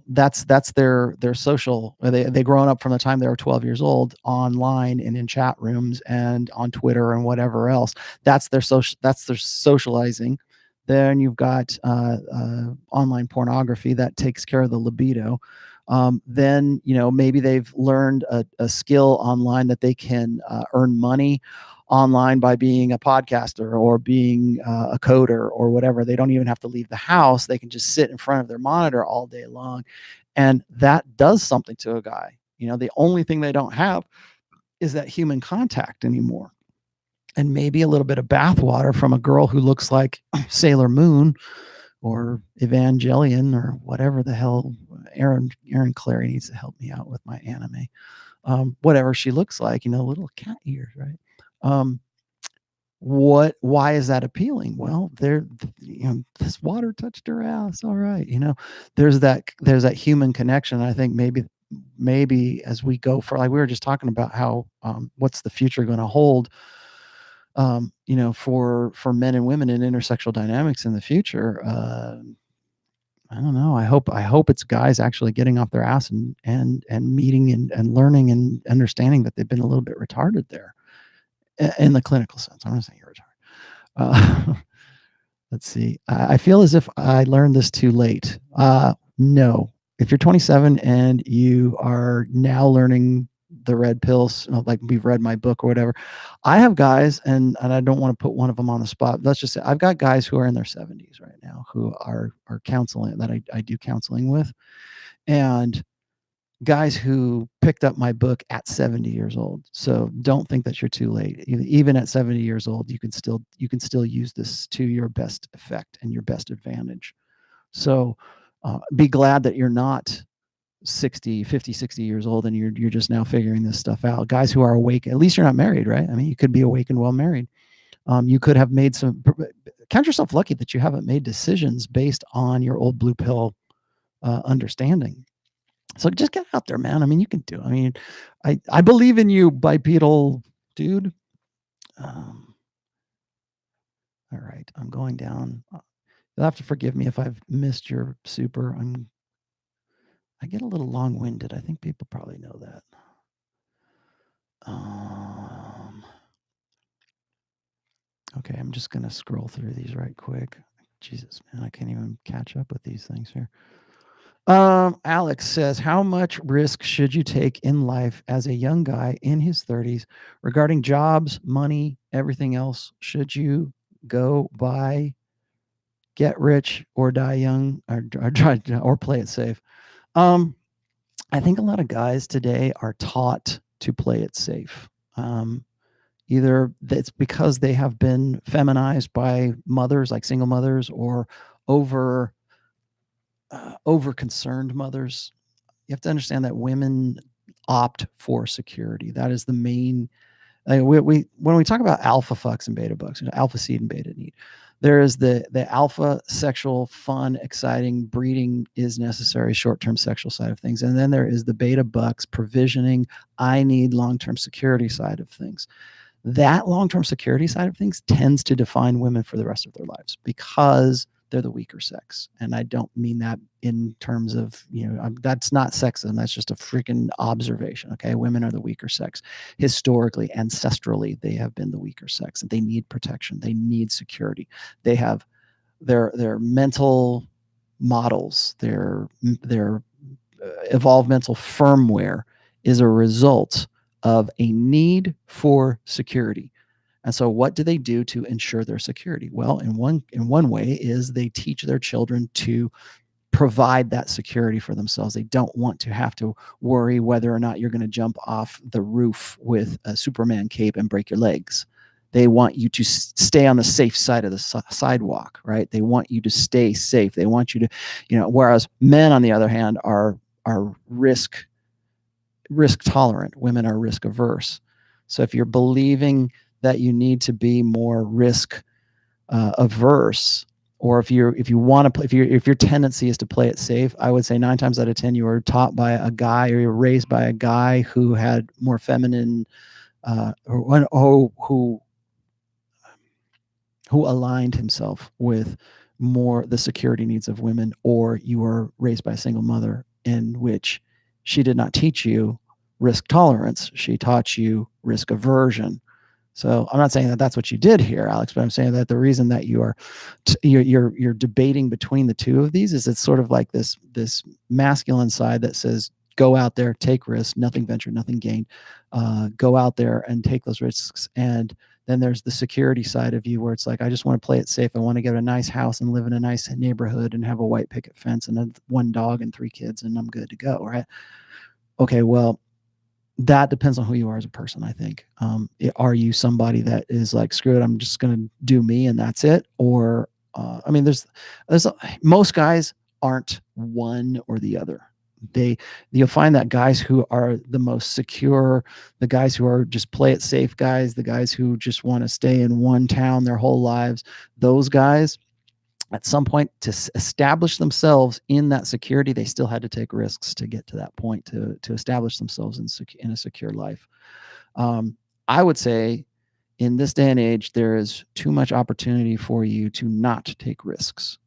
Speaker 1: that's their social. They grown up from the time they were 12 years old online and in chat rooms and on Twitter and whatever else. That's their socializing. Then you've got online pornography that takes care of the libido. Then maybe they've learned a skill online that they can earn money online by being a podcaster or being a coder or whatever. They don't even have to leave the house. They can just sit in front of their monitor all day long. And that does something to a guy. The only thing they don't have is that human contact anymore. And maybe a little bit of bathwater from a girl who looks like Sailor Moon or Evangelion or whatever the hell. Aaron Clary needs to help me out with my anime. Whatever she looks like, little cat ears, right? Why is that appealing? Well, this water touched her ass. All right. There's that human connection. I think maybe as we go for, like we were just talking about how, what's the future going to hold, for men and women in intersexual dynamics in the future. I don't know. I hope it's guys actually getting off their ass and meeting and learning and understanding that they've been a little bit retarded there in the clinical sense. I'm not saying you're retarded. Let's see. I feel as if I learned this too late. No. If you're 27 and you are now learning the red pills, like we've read my book or whatever, I have guys, and I don't want to put one of them on the spot. Let's just say I've got guys who are in their 70s right now who are counseling, that I do counseling with, and guys who picked up my book at 70 years old. So don't think that you're too late. Even at 70 years old, you can still use this to your best effect and your best advantage. So be glad that you're not 50, 60 years old and you're just now figuring this stuff out. Guys who are awake, at least you're not married, right? I mean, you could be awake and well married. You could have made count yourself lucky that you haven't made decisions based on your old blue pill understanding. So just get out there, man. I mean, you can do it. I mean, I believe in you, bipedal dude. All right, I'm going down. You'll have to forgive me if I've missed your super. I get a little long-winded. I think people probably know that. Okay, I'm just gonna scroll through these right quick. Jesus, man, I can't even catch up with these things here. Alex says, how much risk should you take in life as a young guy in his 30s regarding jobs, money, everything else? Should you go buy, get rich, or die young, or play it safe? I think a lot of guys today are taught to play it safe. Either it's because they have been feminized by mothers, like single mothers, or over concerned mothers. You have to understand that women opt for security. That is the main. When we talk about alpha fucks and beta bucks, alpha seed and beta need, there is the alpha sexual, fun, exciting, breeding is necessary, short-term sexual side of things, and then there is the beta bucks, provisioning, I need long-term security side of things. That long-term security side of things tends to define women for the rest of their lives because they're the weaker sex. And I don't mean that in terms of, that's not sexism. That's just a freaking observation. Okay. Women are the weaker sex. Historically, ancestrally, they have been the weaker sex. They need protection. They need security. They have their mental models, their evolved mental firmware is a result of a need for security. And so what do they do to ensure their security? Well, in one way is they teach their children to provide that security for themselves. They don't want to have to worry whether or not you're going to jump off the roof with a Superman cape and break your legs. They want you to stay on the safe side of the sidewalk, right? They want you to stay safe. They want you to, whereas men, on the other hand, are risk tolerant. Women are risk averse. So if you're believing that you need to be more risk averse, or if your tendency is to play it safe, I would say 9 times out of 10 you were taught by a guy, or you were raised by a guy who had more feminine, who aligned himself with more the security needs of women, or you were raised by a single mother in which she did not teach you risk tolerance. She taught you risk aversion. So I'm not saying that that's what you did here, Alex, but I'm saying that the reason that you are you're debating between the two of these is it's sort of like this masculine side that says go out there, take risks, nothing ventured, nothing gained. Go out there and take those risks. And then there's the security side of you where it's like, I just want to play it safe. I want to get a nice house and live in a nice neighborhood and have a white picket fence and one dog and 3 kids and I'm good to go, right? Okay, well, that depends on who you are as a person, I think. Are you somebody that is like, screw it, I'm just going to do me and that's it? Or, I mean, most guys aren't one or the other. You'll find that guys who are the most secure, the guys who are just play it safe guys, the guys who just want to stay in one town their whole lives, those guys, at some point to establish themselves in that security, they still had to take risks to get to that point to establish themselves in a secure life. I would say in this day and age, there is too much opportunity for you to not take risks.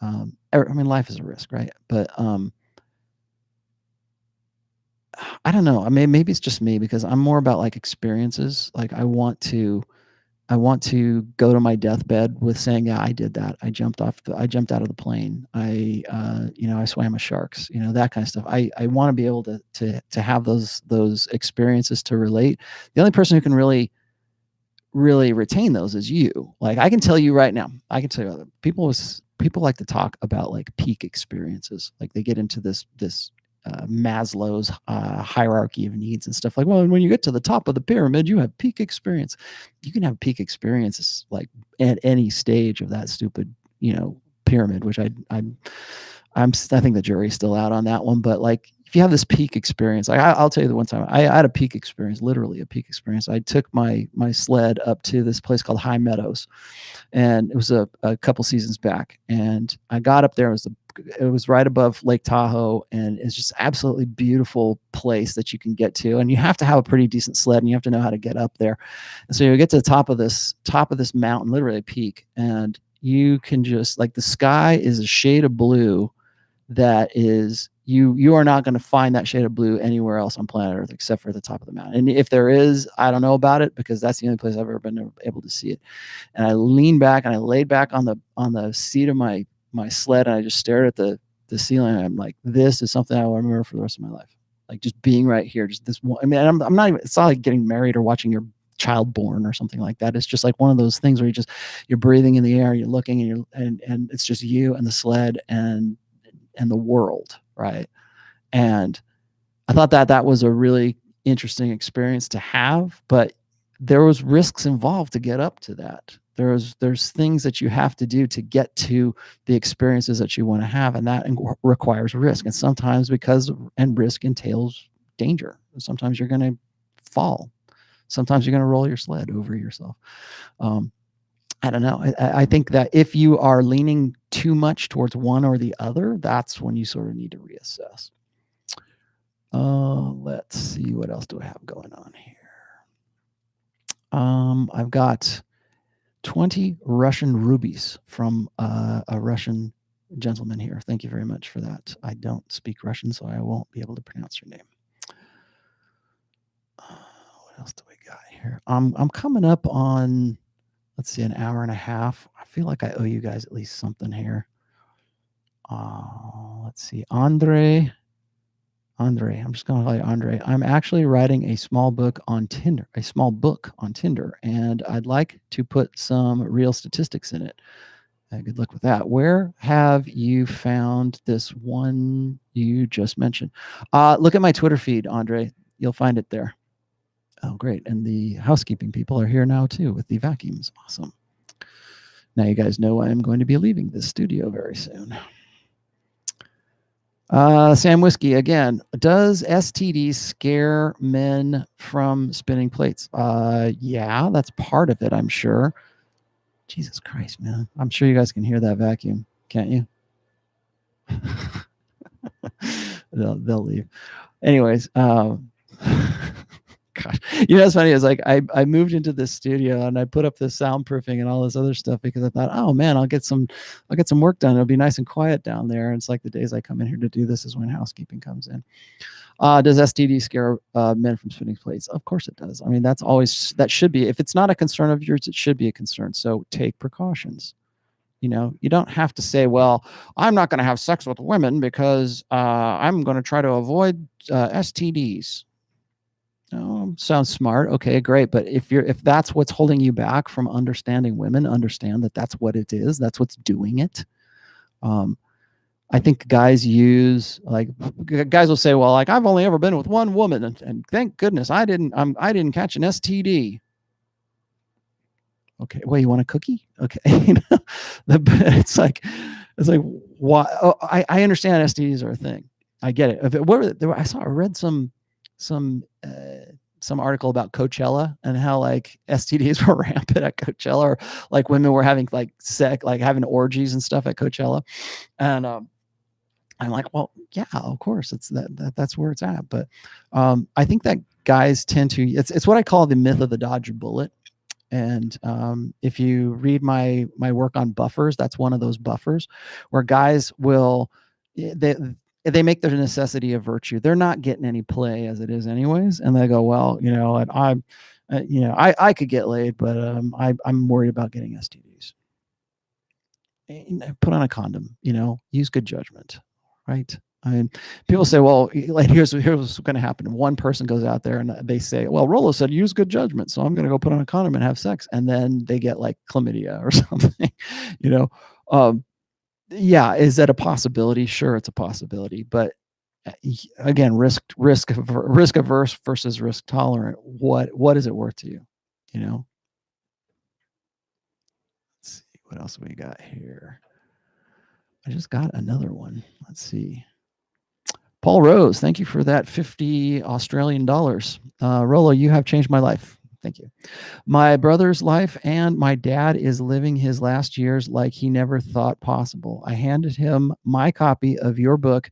Speaker 1: I mean, life is a risk, right? But I don't know. I mean, maybe it's just me because I'm more about like experiences. Like I want to go to my deathbed with saying, yeah, I did that. I jumped out of the plane. I swam with sharks, that kind of stuff. I want to be able to have those experiences to relate. The only person who can really retain those is you. Like I can tell you right now, people like to talk about like peak experiences. Like they get into this Maslow's hierarchy of needs and stuff like, well, when you get to the top of the pyramid, you have peak experience. You can have peak experiences like at any stage of that stupid, pyramid, which I think the jury's still out on that one. But like, if you have this peak experience, I'll tell you the one time I had a peak experience, literally a peak experience. I took my sled up to this place called High Meadows, and it was a couple seasons back. And I got up there. It was right above Lake Tahoe, and it's just absolutely beautiful place that you can get to. And you have to have a pretty decent sled, and you have to know how to get up there. And so you get to the top of this mountain, literally a peak, and you can just like the sky is a shade of blue that is you are not going to find that shade of blue anywhere else on planet Earth except for the top of the mountain. And if there is, I don't know about it because that's the only place I've ever been able to see it. And I leaned back and I laid back on the seat of my sled and I just stared at the ceiling. And I'm like, this is something I will remember for the rest of my life. Like just being right here, just this one. I mean, I'm not even, it's not like getting married or watching your child born or something like that. It's just like one of those things where you're breathing in the air, you're looking and it's just you and the sled and the world, right? And I thought that was a really interesting experience to have, but there was risks involved to get up to that. There's things that you have to do to get to the experiences that you want to have, and that requires risk. And sometimes risk entails danger. Sometimes you're going to fall. Sometimes you're going to roll your sled over yourself. I don't know. I think that if you are leaning too much towards one or the other, that's when you sort of need to reassess. Let's see. What else do I have going on here? I've got 20 Russian rubies from a Russian gentleman here. Thank you very much for that. I don't speak Russian, so I won't be able to pronounce your name. What else do we got here? I'm coming up on, let's see, an hour and a half. I feel like I owe you guys at least something here. Let's see. Andre, I'm just going to call you Andre. I'm actually writing a small book on Tinder, and I'd like to put some real statistics in it. Good luck with that. Where have you found this one you just mentioned? Look at my Twitter feed, Andre. You'll find it there. Oh, great. And the housekeeping people are here now, too, with the vacuums. Awesome. Now you guys know I am going to be leaving this studio very soon. Sam Whiskey, again, does STD scare men from spinning plates? Yeah, that's part of it, I'm sure. Jesus Christ, man. I'm sure you guys can hear that vacuum, can't you? they'll leave. Anyways, God, God. You know what's funny is like I moved into this studio and I put up this soundproofing and all this other stuff because I thought, oh man, I'll get some work done. It'll be nice and quiet down there. And it's like the days I come in here to do this is when housekeeping comes in. Does STD scare men from spinning plates? Of course it does. I mean, that should be, if it's not a concern of yours, it should be a concern. So take precautions. You know, you don't have to say, well, I'm not going to have sex with women because I'm going to try to avoid STDs. Oh, sounds smart. Okay, great. But if that's what's holding you back from understanding women, understand that that's what it is. That's what's doing it. I think guys will say, well, like I've only ever been with one woman, and thank goodness I didn't catch an STD. Okay, well, you want a cookie? Okay, it's like why? Oh, I understand STDs are a thing. I get it. I read some article about Coachella and how like STDs were rampant at Coachella, or like women were having like having orgies and stuff at Coachella, and I'm like, well, yeah, of course, it's that's where it's at. But I think that guys tend to, it's what I call the myth of the Dodger bullet. And if you read my work on buffers, that's one of those buffers where guys will, they make their necessity a virtue. They're not getting any play as it is anyways. And they go, well, you know, and I could get laid, but I'm worried about getting STDs. Put on a condom, you know, use good judgment, right? I mean, people say, well, like here's what's going to happen. One person goes out there and they say, well, Rollo said use good judgment, so I'm going to go put on a condom and have sex, and then they get like chlamydia or something, you know. Yeah, is that a possibility? Sure, it's a possibility, but again, risk averse versus risk tolerant. What is it worth to you? You know. Let's see what else we got here. I just got another one. Let's see. Paul Rose, thank you for that 50 Australian dollars. Rollo, you have changed my life. Thank you. My brother's life, and my dad is living his last years like he never thought possible. I handed him my copy of your book,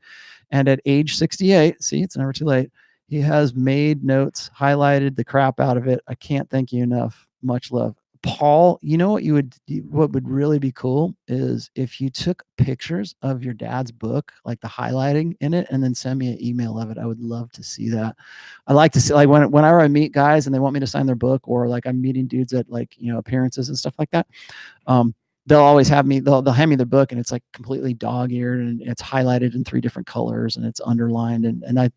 Speaker 1: and at age 68, see, it's never too late, he has made notes, highlighted the crap out of it. I can't thank you enough. Much love. Paul, you know what would really be cool is if you took pictures of your dad's book, like the highlighting in it, and then send me an email of it. I would love to see that. I like to see, like whenever I meet guys and they want me to sign their book, or like I'm meeting dudes at like, you know, appearances and stuff like that. They'll always have me, they'll hand me their book, and it's like completely dog-eared, and it's highlighted in 3 different colors, and it's underlined. And I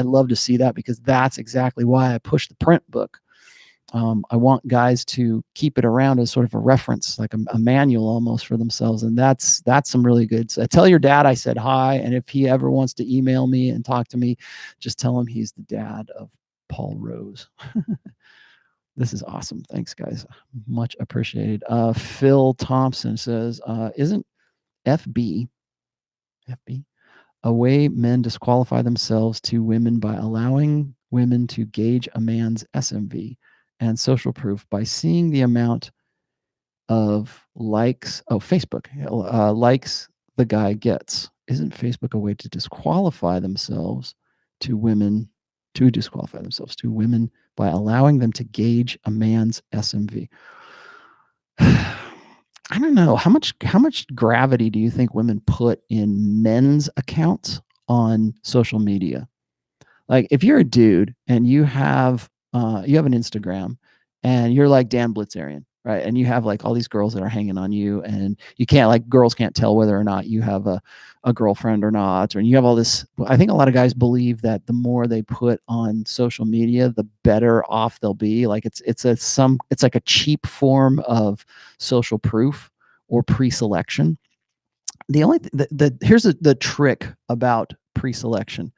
Speaker 1: love to see that, because that's exactly why I push the print book. I want guys to keep it around as sort of a reference, like a manual almost for themselves. And that's some really good. So tell your dad I said hi. And if he ever wants to email me and talk to me, just tell him he's the dad of Paul Rose. This is awesome. Thanks, guys. Much appreciated. Phil Thompson says, isn't FB a way men disqualify themselves to women by allowing women to gauge a man's SMV and social proof by seeing the amount of likes? Oh, Facebook likes the guy gets. Isn't Facebook a way to disqualify themselves to women, by allowing them to gauge a man's SMV? I don't know, how much gravity do you think women put in men's accounts on social media? Like, if you're a dude and you have an Instagram and you're like Dan Blitzerian, right? And you have like all these girls that are hanging on you, and you can't, like, girls can't tell whether or not you have a girlfriend or not, and you have all this. I think a lot of guys believe that the more they put on social media, the better off they'll be. Like it's like a cheap form of social proof or pre-selection. The only here's the trick about pre-selection.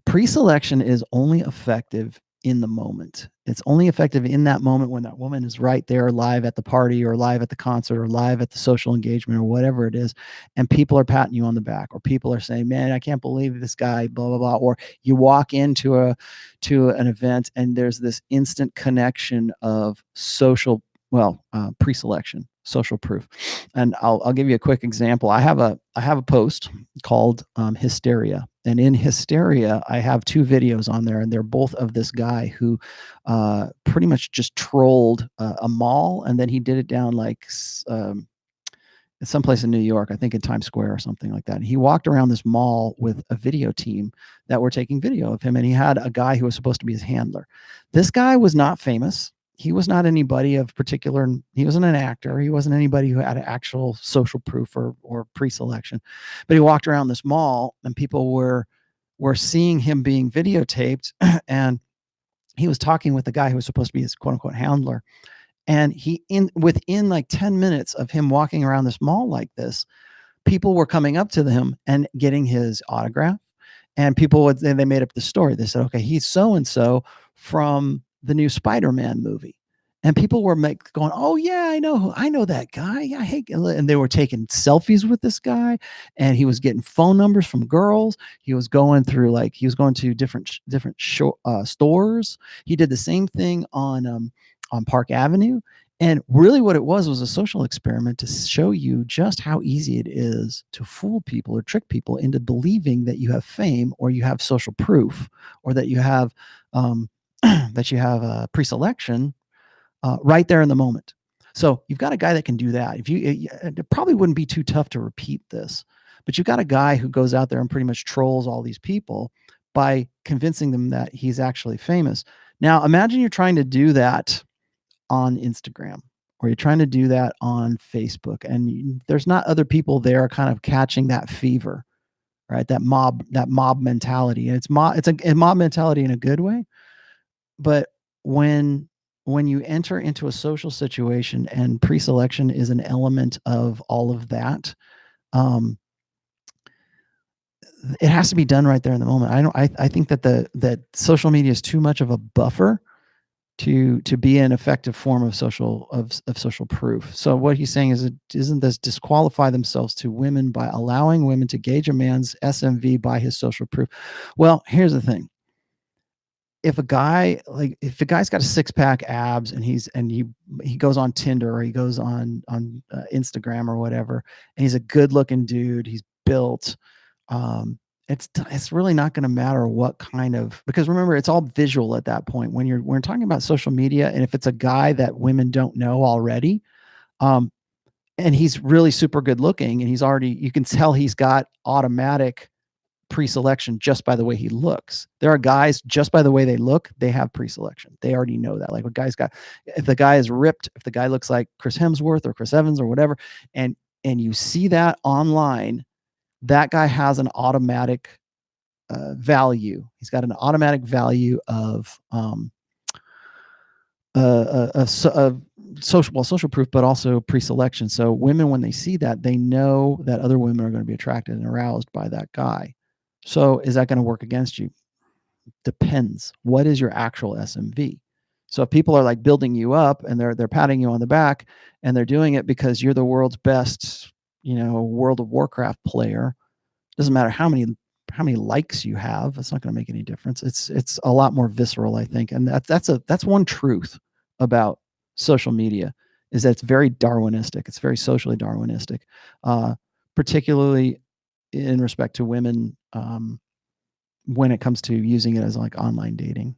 Speaker 1: Pre-selection is only effective in the moment. It's only effective in that moment when that woman is right there live at the party, or live at the concert, or live at the social engagement, or whatever it is, and people are patting you on the back, or people are saying, man, I can't believe this guy, blah, blah, blah. Or you walk into an event and there's this instant connection of pre-selection, social proof. And I'll give you a quick example. I have a post called Hysteria, And in Hysteria, I have 2 videos on there, and they're both of this guy who pretty much just trolled a mall, and then he did it down like someplace in New York, I think in Times Square or something like that. And he walked around this mall with a video team that were taking video of him, and he had a guy who was supposed to be his handler. This guy was not famous. He was not anybody of particular. He wasn't an actor. He wasn't anybody who had actual social proof or pre-selection. But he walked around this mall, and people were seeing him being videotaped, and he was talking with the guy who was supposed to be his quote unquote handler. And within like 10 minutes of him walking around this mall like this, people were coming up to him and getting his autograph. And they made up the story. They said, okay, he's so-and-so from the new Spider-Man movie. And people were going, oh yeah, I know that guy. I hate, and they were taking selfies with this guy, and he was getting phone numbers from girls. He was going to different stores. He did the same thing on Park Avenue. And really what it was a social experiment to show you just how easy it is to fool people or trick people into believing that you have fame, or you have social proof, or that you have pre-selection right there in the moment. So you've got a guy that can do that. It probably wouldn't be too tough to repeat this, but you've got a guy who goes out there and pretty much trolls all these people by convincing them that he's actually famous. Now, imagine you're trying to do that on Instagram, or you're trying to do that on Facebook, and there's not other people there kind of catching that fever, right? That mob mentality. And it's a mob mentality in a good way. But when you enter into a social situation and pre-selection is an element of all of that, it has to be done right there in the moment. I think that social media is too much of a buffer to be an effective form of social proof. So what he's saying is, isn't this disqualify themselves to women by allowing women to gauge a man's SMV by his social proof? Well, here's the thing. If a guy's got a 6-pack abs, and he goes on Tinder, or he goes on Instagram or whatever, and he's a good looking dude, he's built, it's really not going to matter what kind of, because remember, it's all visual at that point when we're talking about social media. And if it's a guy that women don't know already, and he's really super good looking, and you can tell he's got automatic pre-selection just by the way he looks. There are guys, just by the way they look, they have pre-selection. They already know that. Like, if the guy is ripped, if the guy looks like Chris Hemsworth or Chris Evans or whatever, and you see that online, that guy has an automatic value. He's got an automatic value of social proof, but also pre-selection. So women, when they see that, they know that other women are going to be attracted and aroused by that guy. So is that going to work against you? Depends. What is your actual SMV? So if people are like building you up, and they're patting you on the back, and they're doing it because you're the world's best, World of Warcraft player, doesn't matter how many likes you have, it's not going to make any difference. It's a lot more visceral, I think. And that's one truth about social media, is that it's very Darwinistic. It's very socially Darwinistic, particularly in respect to women, when it comes to using it as like online dating.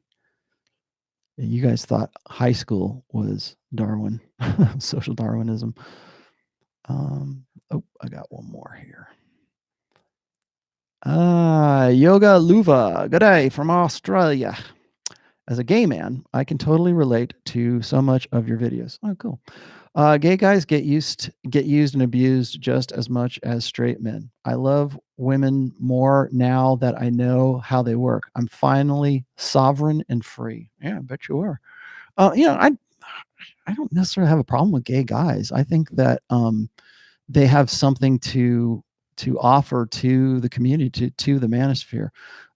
Speaker 1: You guys thought high school was Darwin, social Darwinism. Oh, I got one more here. Yoga Luva, good day from Australia. As a gay man, I can totally relate to so much of your videos. Oh, cool. Gay guys get used and abused just as much as straight men. I love women more now that I know how they work. I'm finally sovereign and free. Yeah, I bet you are. I don't necessarily have a problem with gay guys. I think that they have something to offer to the community, to the manosphere.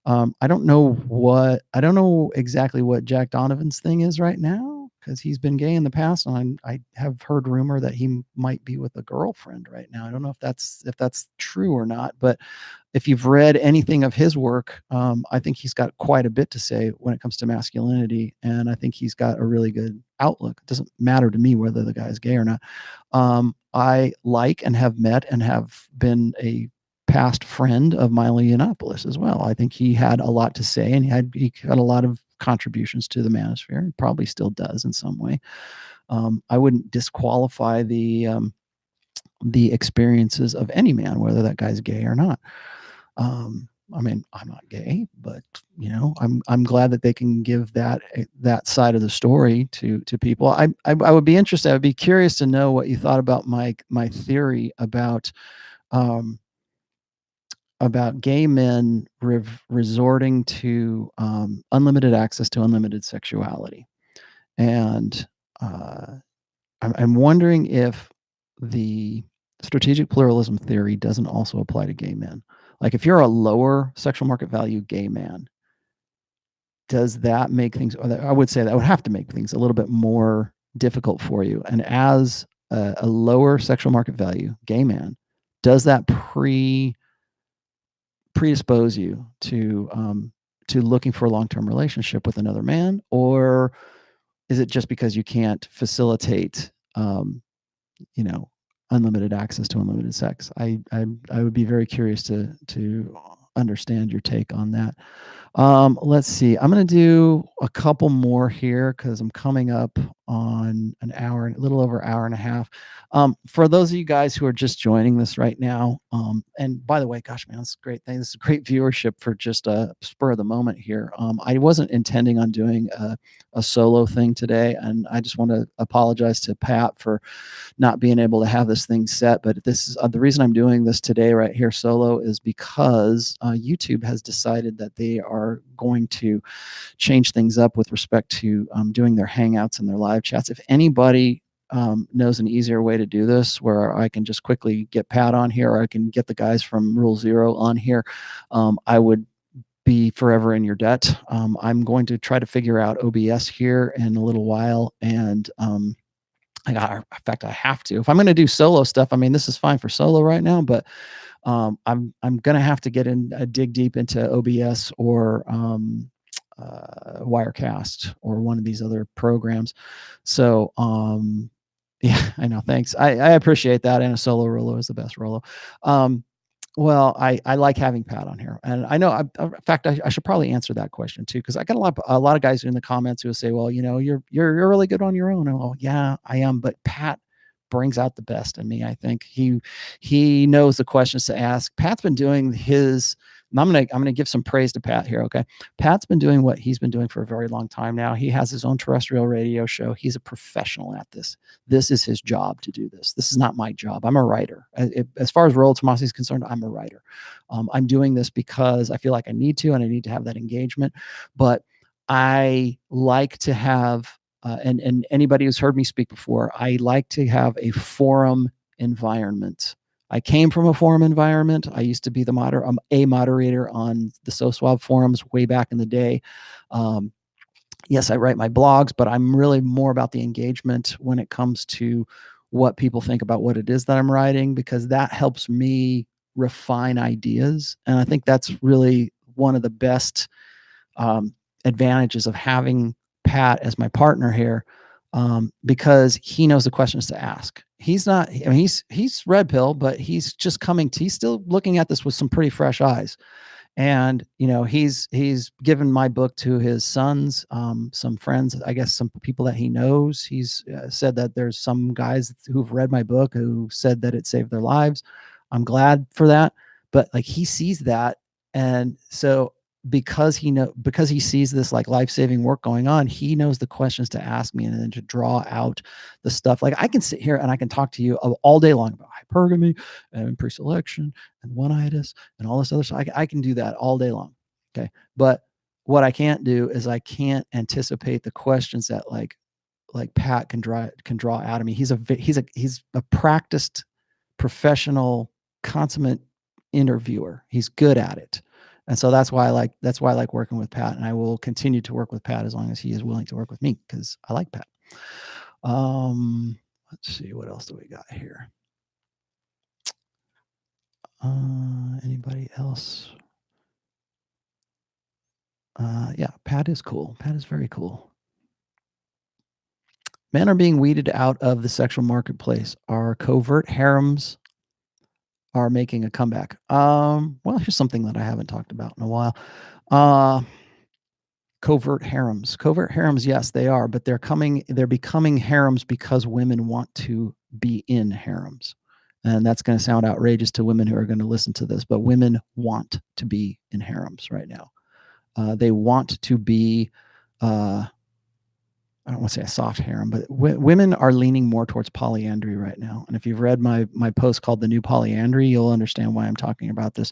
Speaker 1: I don't know exactly what Jack Donovan's thing is right now, because he's been gay in the past, and I have heard rumor that he might be with a girlfriend right now. I don't know if that's true or not, but if you've read anything of his work, I think he's got quite a bit to say when it comes to masculinity, and I think he's got a really good outlook. It doesn't matter to me whether the guy is gay or not. I like and have met and have been a past friend of Milo Yiannopoulos as well. I think he had a lot to say, and he had a lot of contributions to the manosphere, and probably still does in some way. I wouldn't disqualify the experiences of any man, whether that guy's gay or not. I mean, I'm not gay, but I'm glad that they can give that side of the story to people. I would be interested. I'd be curious to know what you thought about my theory um, about gay men resorting to unlimited access to unlimited sexuality, and I'm wondering if the strategic pluralism theory doesn't also apply to gay men. Like, if you're a lower sexual market value gay man, does that make things, I would say that would have to make things a little bit more difficult for you. And as a lower sexual market value gay man, does that predispose you to looking for a long-term relationship with another man? Or is it just because you can't facilitate unlimited access to unlimited sex? I would be very curious to understand your take on that. Let's see. I'm going to do a couple more here because I'm coming up on an hour, a little over an hour and a half. For those of you guys who are just joining this right now, and by the way, gosh, man, that's a great thing. This is great viewership for just a spur of the moment here. I wasn't intending on doing a solo thing today, and I just want to apologize to Pat for not being able to have this thing set. But this is the reason I'm doing this today right here solo is because YouTube has decided that they are going to change things up with respect to doing their hangouts and their live chats. If anybody knows an easier way to do this where I can just quickly get Pat on here, or I can get the guys from Rule Zero on here, I would be forever in your debt. I'm going to try to figure out OBS here in a little while, and in fact, I have to. If I'm going to do solo stuff, I mean, this is fine for solo right now, but I'm going to have to get in, dig deep into OBS or Wirecast or one of these other programs. So yeah, I know. Thanks. I appreciate that. And a solo Rolo is the best Rolo. Well, I like having Pat on here, and I know. In fact, I should probably answer that question too, because I got a lot of guys in the comments who will say, "Well, you're really good on your own." And, well, yeah, I am, but Pat brings out the best in me. I think he knows the questions to ask. Pat's been doing his. And I'm gonna give some praise to Pat here. Okay, Pat's been doing what he's been doing for a very long time now. He has his own terrestrial radio show. He's a professional at this. This is his job to do this. This is not my job. I'm a writer. As far as Rollo Tomasi is concerned, I'm a writer. I'm doing this because I feel like I need to, and I need to have that engagement. But I like to have, and anybody who's heard me speak before, I like to have a forum environment. I came from a forum environment. I used to be a moderator on the SoSwab forums way back in the day. Yes, I write my blogs, but I'm really more about the engagement when it comes to what people think about what it is that I'm writing, because that helps me refine ideas. And I think that's really one of the best advantages of having Pat as my partner here, because he knows the questions to ask. He's not, I mean, he's red pill, but he's still looking at this with some pretty fresh eyes. And he's given my book to his sons, some friends, I guess some people that he knows. He's said that there's some guys who've read my book who said that it saved their lives. I'm glad for that. But like, he sees that, and so because he sees this like life-saving work going on, he knows the questions to ask me, and then to draw out the stuff. Like, I can sit here and I can talk to you all day long about hypergamy and pre-selection and one-itis and all this other stuff. I can do that all day long. Okay. But what I can't do is I can't anticipate the questions that like Pat can draw out of me. He's a practiced professional consummate interviewer. He's good at it. And so that's why I like working with Pat, and I will continue to work with Pat as long as he is willing to work with me, because I like Pat. Let's see, what else do we got here? Anybody else? Yeah, Pat is cool. Pat is very cool. Men are being weeded out of the sexual marketplace. Are covert harems are making a comeback. Well, here's something that I haven't talked about in a while. Covert harems. Covert harems, yes, they are, but they're becoming harems because women want to be in harems. And that's going to sound outrageous to women who are going to listen to this, but women want to be in harems right now. They want to be, I don't want to say a soft harem, but women are leaning more towards polyandry right now. And if you've read my post called The New Polyandry, you'll understand why I'm talking about this.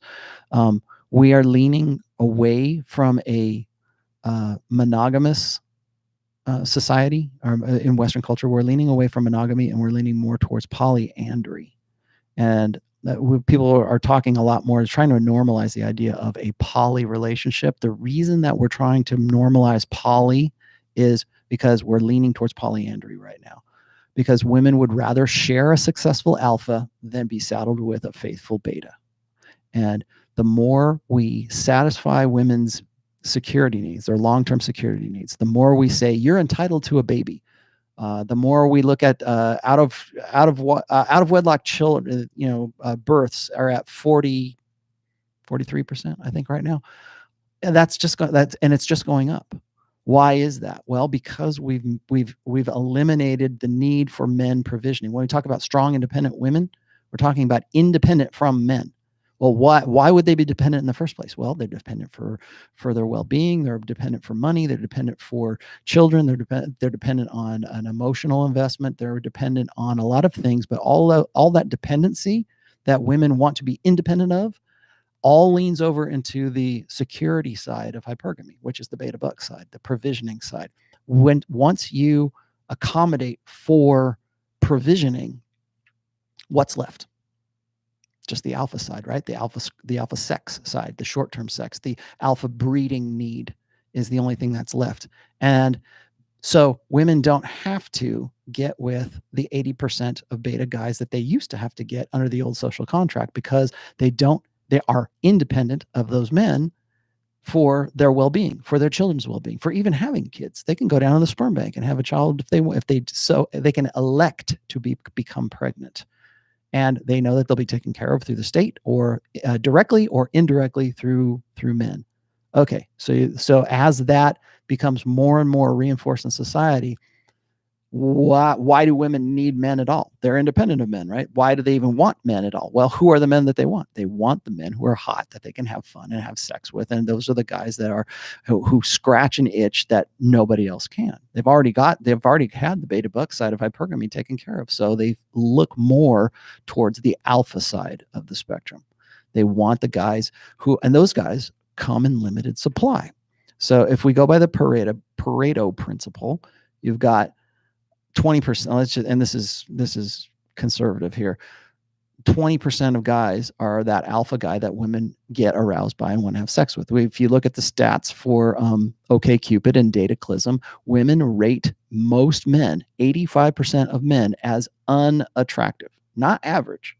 Speaker 1: We are leaning away from a monogamous society, or in Western culture, we're leaning away from monogamy and we're leaning more towards polyandry. And people are talking a lot more, trying to normalize the idea of a poly relationship. The reason that we're trying to normalize poly is because we're leaning towards polyandry right now, because women would rather share a successful alpha than be saddled with a faithful beta. And the more we satisfy women's security needs, their long-term security needs, the more we say you're entitled to a baby, the more we look at out of wedlock children, births are at 43%, I think, right now, and it's just going up. Why is that? Well, because we've eliminated the need for men provisioning. When we talk about strong, independent women, we're talking about independent from men. Well, why would they be dependent in the first place? Well, they're dependent for their well-being. They're dependent for money. They're dependent for children. They're dependent on an emotional investment. They're dependent on a lot of things. But all that dependency that women want to be independent of all leans over into the security side of hypergamy, which is the beta buck side, the provisioning side. Once you accommodate for provisioning, what's left? Just the alpha side, right? The alpha sex side, the short-term sex, the alpha breeding need is the only thing that's left. And so women don't have to get with the 80% of beta guys that they used to have to get under the old social contract, because they are independent of those men for their well-being, for their children's well-being, for even having kids. They can go down to the sperm bank and have a child if they can elect to become pregnant. And they know that they'll be taken care of through the state, or directly or indirectly through men. Okay, so as that becomes more and more reinforced in society, why do women need men at all? They're independent of men, right? Why do they even want men at all? Well, who are the men that they want? They want the men who are hot, that they can have fun and have sex with, and those are the guys that are who scratch an itch that nobody else can. They've already had the beta buck side of hypergamy taken care of, so they look more towards the alpha side of the spectrum. They want the guys and those guys come in limited supply. So if we go by the Pareto principle, you've got 20%, and this is conservative here. 20% of guys are that alpha guy that women get aroused by and want to have sex with. If you look at the stats for OkCupid and Dataclysm, women rate most men, 85% of men, as unattractive, not average,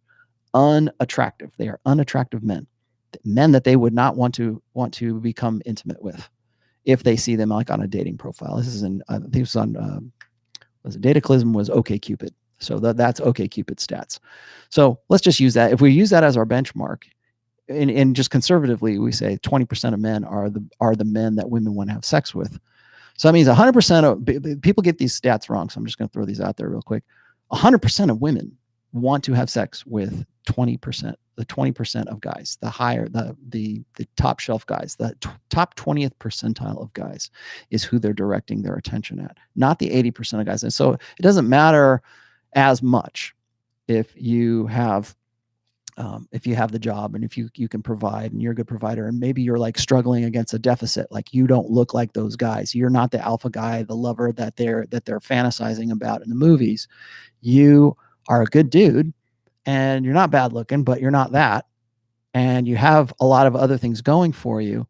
Speaker 1: unattractive. They are unattractive men that they would not want to become intimate with if they see them like on a dating profile. This is Dataclysm was OkCupid. So that's OkCupid stats. So let's just use that. If we use that as our benchmark, and just conservatively, we say 20% of men are the men that women want to have sex with. So that means 100% of people get these stats wrong. So I'm just going to throw these out there real quick. 100% of women want to have sex with 20%, the 20% of guys, the top shelf guys, the top 20th percentile of guys is who they're directing their attention at, not the 80% of guys. And so it doesn't matter as much if you have the job, and if you can provide, and you're a good provider, and maybe you're like struggling against a deficit, like you don't look like those guys. You're not the alpha guy, the lover that they're fantasizing about in the movies. You are a good dude, and you're not bad looking, but you're not that. And you have a lot of other things going for you.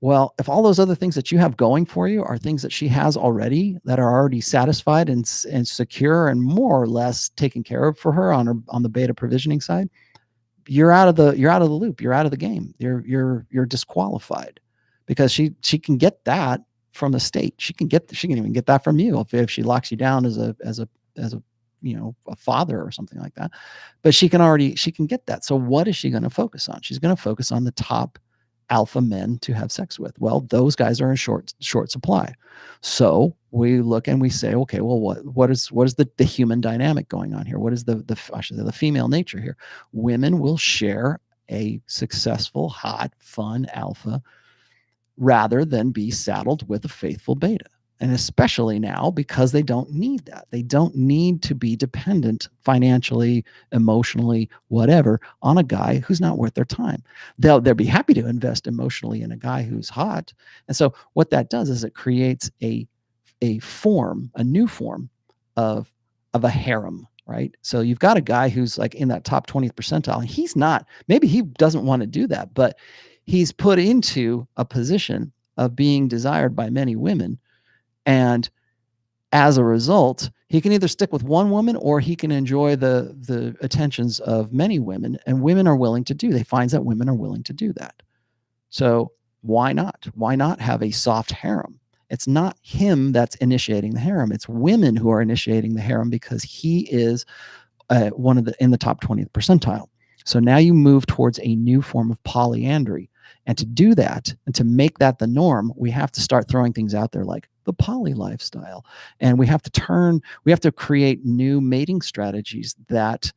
Speaker 1: Well, if all those other things that you have going for you are things that she has already, that are already satisfied and secure and more or less taken care of for her on the beta provisioning side, you're out of the loop. You're out of the game. You're disqualified, because she can get that from the state. She can even get that from you if she locks you down as a a father or something like that. But she can get that. So what is she going to focus on? She's going to focus on the top alpha men to have sex with. Well, those guys are in short supply. So we look and we say, okay, well, what is the human dynamic going on here? What is the female nature here? Women will share a successful, hot, fun alpha rather than be saddled with a faithful beta. And especially now, because they don't need that. They don't need to be dependent financially, emotionally, whatever, on a guy who's not worth their time. They'll be happy to invest emotionally in a guy who's hot. And so what that does is it creates a new form of a harem, right? So you've got a guy who's like in that top 20th percentile. And he's not, maybe he doesn't want to do that, but he's put into a position of being desired by many women. And as a result, he can either stick with one woman or he can enjoy the attentions of many women, and women are willing to do. They find that women are willing to do that. So why not? Why not have a soft harem? It's not him that's initiating the harem. It's women who are initiating the harem because he is in the top 20th percentile. So now you move towards a new form of polyandry. And to do that, and to make that the norm, we have to start throwing things out there like the poly lifestyle. And we have to create new mating strategies that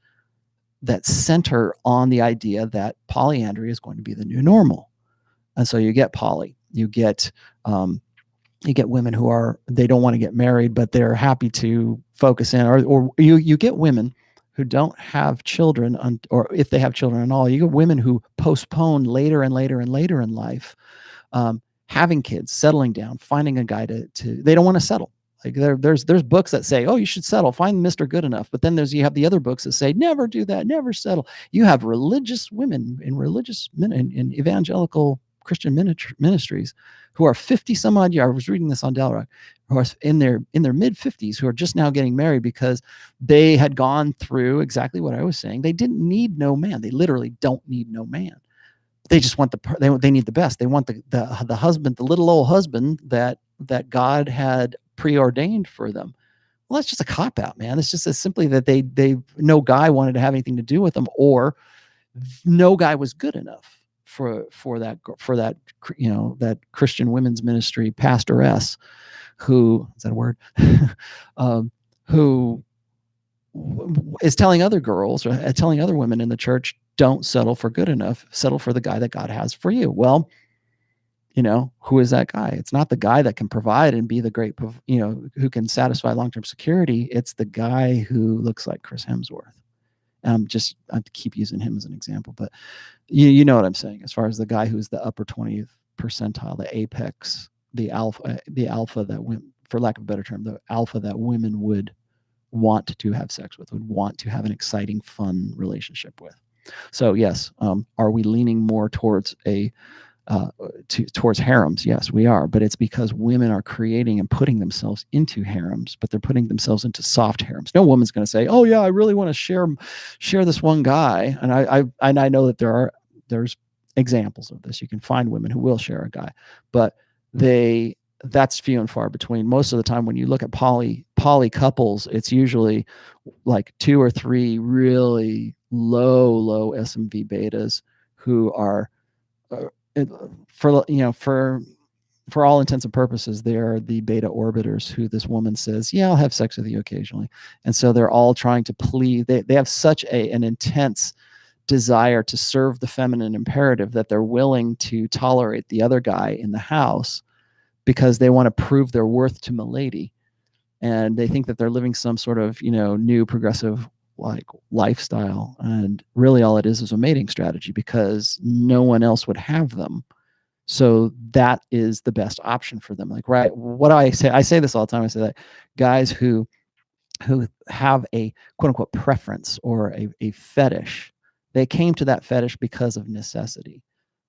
Speaker 1: center on the idea that polyandry is going to be the new normal. And so you get poly, you get women who they don't want to get married, but they're happy to focus in, or you get women who don't have children, or if they have children at all, you get women who postpone later and later and later in life, having kids, settling down, finding a guy to they don't want to settle. Like there's books that say, oh, you should settle, find Mr. Good Enough. But then you have the other books that say, never do that, never settle. You have religious women in evangelical Christian ministries who are 50 some odd years. I was reading this on Dalrock, who are in their mid 50s, who are just now getting married because they had gone through exactly what I was saying. They didn't need no man. They literally don't need no man. They just want they need the best. They want the husband, the little old husband that God had preordained for them. Well, that's just a cop out, man. It's just as simply that they no guy wanted to have anything to do with them, or no guy was good enough for that that Christian women's ministry pastoress who, is that a word? Who is telling other girls or telling other women in the church, don't settle for good enough, settle for the guy that God has for you. Well, who is that guy? It's not the guy that can provide and be the great, who can satisfy long-term security. It's the guy who looks like Chris Hemsworth. I keep using him as an example, but you know what I'm saying, as far as the guy who's the upper 20th percentile, the apex, the alpha that, for lack of a better term, the alpha that women would want to have sex with, would want to have an exciting, fun relationship with. So yes, are we leaning more towards towards harems? Yes, we are, but it's because women are creating and putting themselves into harems, but they're putting themselves into soft harems. No woman's going to say, "Oh yeah, I really want to share this one guy." And I know that there's examples of this. You can find women who will share a guy, but that's few and far between. Most of the time, when you look at poly couples, it's usually like 2 or 3 really low SMV betas who are for all intents and purposes, they are the beta orbiters who this woman says, yeah, I'll have sex with you occasionally. And so they're all trying to please. They have such an intense desire to serve the feminine imperative that they're willing to tolerate the other guy in the house because they want to prove their worth to milady. And they think that they're living some sort of, new progressive lifestyle. And really all it is a mating strategy because no one else would have them. So that is the best option for them. Like, right. What do I say? I say this all the time. I say that guys who have a quote unquote preference or a fetish, they came to that fetish because of necessity.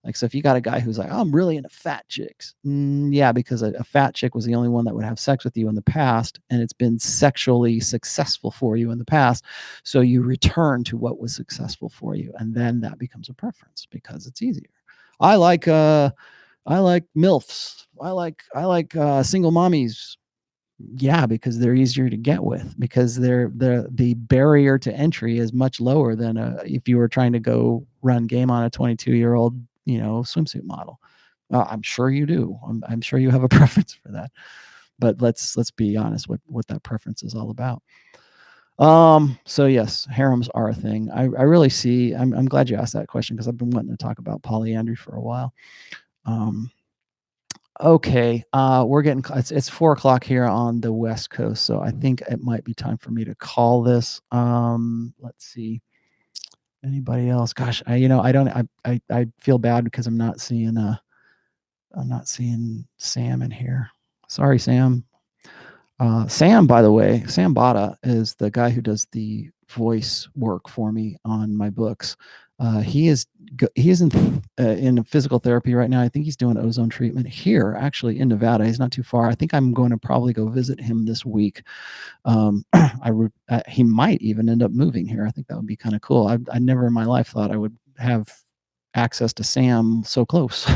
Speaker 1: Like, so if you got a guy who's like, oh, I'm really into fat chicks. Yeah, because a fat chick was the only one that would have sex with you in the past, and it's been sexually successful for you in the past. So you return to what was successful for you, and then that becomes a preference because it's easier. I like MILFs. I like single mommies. Yeah, because they're easier to get with, because the barrier to entry is much lower than if you were trying to go run game on a 22-year-old, swimsuit model. I'm sure you do. I'm sure you have a preference for that. But let's be honest what that preference is all about. So yes, harems are a thing. I really see. I'm glad you asked that question, because I've been wanting to talk about polyandry for a while. Okay, we're getting it's 4 o'clock here on the West Coast, so I think it might be time for me to call this. Let's see. Anybody else? Gosh, I feel bad because I'm not seeing Sam in here. Sorry, Sam. Sam, by the way, Sam Bada is the guy who does the voice work for me on my books. He is in physical therapy right now. I think he's doing ozone treatment here, actually in Nevada. He's not too far. I think I'm going to probably go visit him this week. He might even end up moving here. I think that would be kind of cool. I never in my life thought I would have access to Sam so close.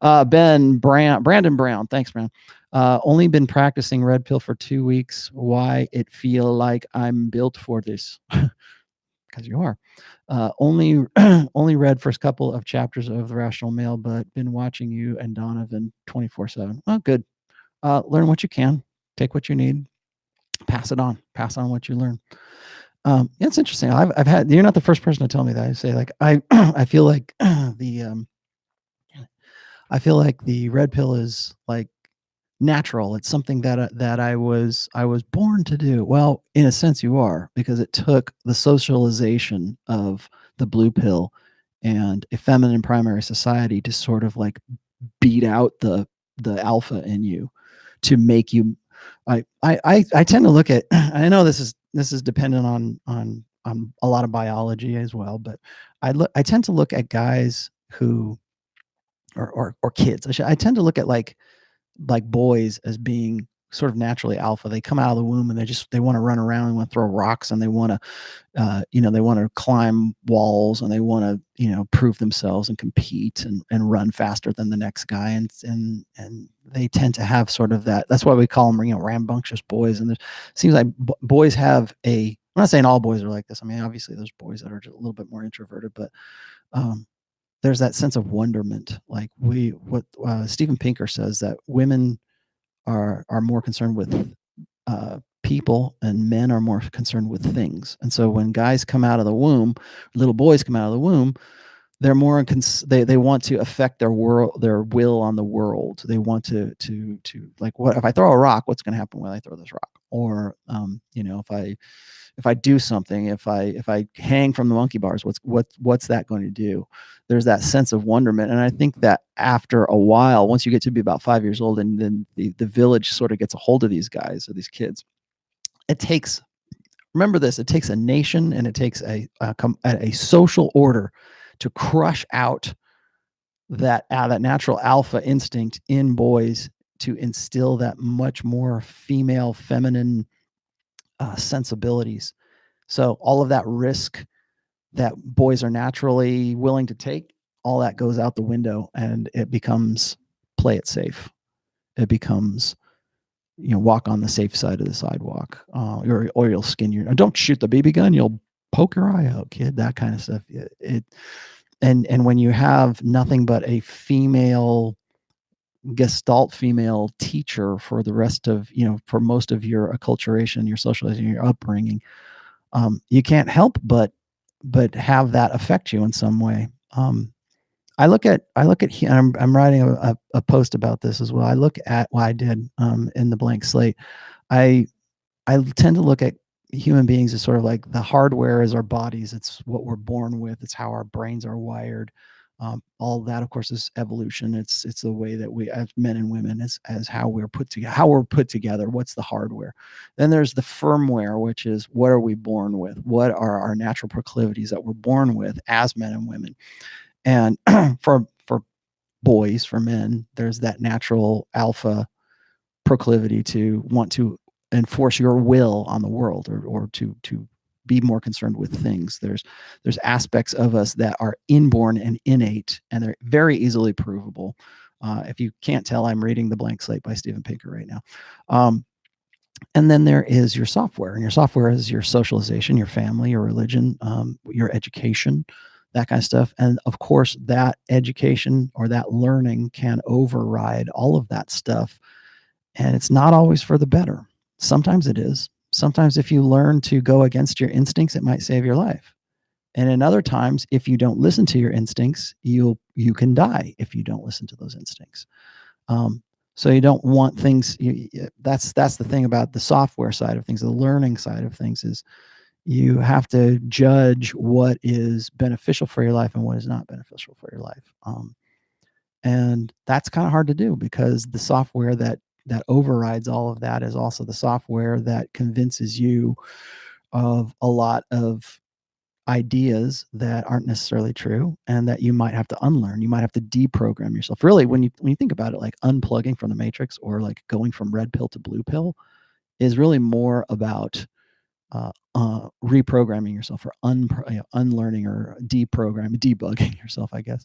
Speaker 1: Brandon Brown, thanks, Brown. Only been practicing red pill for 2 weeks. Why it feel like I'm built for this? Because you are. Only read first couple of chapters of The Rational Male, but been watching you and Donovan 24/7. Oh, good. Learn what you can, take what you need, pass on what you learn. It's interesting. I've had, you're not the first person to tell me that. I say, like, I feel like the red pill is like natural. It's something that I was born to do. Well, in a sense you are, because it took the socialization of the blue pill and a feminine primary society to sort of like beat out the alpha in you, to make you. I tend to look at, I know this is dependent on a lot of biology as well, but I tend to look at guys who or kids. I tend to look at like boys as being sort of naturally alpha. They come out of the womb and they want to run around, and want to throw rocks, and they want to they want to climb walls, and they want to prove themselves and compete and run faster than the next guy, and they tend to have sort of that. That's why we call them rambunctious boys. And it seems like boys have I'm not saying all boys are like this. I mean, obviously there's boys that are just a little bit more introverted, but there's that sense of wonderment. Like Steven Pinker says, that women are more concerned with people, and men are more concerned with things. And so when guys come out of the womb, little boys come out of the womb, they're more they want to affect their will on the world. They want to like, what if I throw a rock, what's going to happen when I throw this rock? Or if I do something, if I hang from the monkey bars, what's that going to do? There's that sense of wonderment. And I think that after a while, once you get to be about 5 years old, and then the village sort of gets a hold of these guys or these kids, remember this, it takes a nation, and it takes a social order to crush out that natural alpha instinct in boys, to instill that much more female, feminine sensibilities. So all of that risk that boys are naturally willing to take, all that goes out the window, and it becomes play it safe. It becomes, walk on the safe side of the sidewalk, or you'll skin your. Don't shoot the BB gun, you'll poke your eye out, kid. That kind of stuff. And when you have nothing but a female gestalt female teacher for the rest of, for most of your acculturation, your socializing, your upbringing, you can't help but have that affect you in some way. I look at I'm writing a post about this as well. I look at what I did in the blank slate. I tend to look at human beings as sort of like, the hardware is our bodies. It's what we're born with. It's how our brains are wired. All that, of course, is evolution. It's the way that we, as men and women, as how we're put together. What's the hardware? Then there's the firmware, which is, what are we born with? What are our natural proclivities that we're born with as men and women? And for boys, for men, there's that natural alpha proclivity to want to enforce your will on the world, or to be more concerned with things. There's aspects of us that are inborn and innate, and they're very easily provable. If you can't tell, I'm reading The Blank Slate by Steven Pinker right now. And then there is your software, and your software is your socialization, your family, your religion, your education, that kind of stuff. And of course, that education or that learning can override all of that stuff. And it's not always for the better. Sometimes it is. Sometimes if you learn to go against your instincts, it might save your life. And in other times, if you don't listen to your instincts, you can die if you don't listen to those instincts. So you don't want things. That's the thing about the software side of things. The learning side of things is you have to judge what is beneficial for your life and what is not beneficial for your life. And that's kind of hard to do, because the software that overrides all of that is also the software that convinces you of a lot of ideas that aren't necessarily true, and that you might have to unlearn. You might have to deprogram yourself. Really, when you think about it, like unplugging from the matrix, or like going from red pill to blue pill, is really more about reprogramming yourself, or unlearning, or debugging yourself, I guess.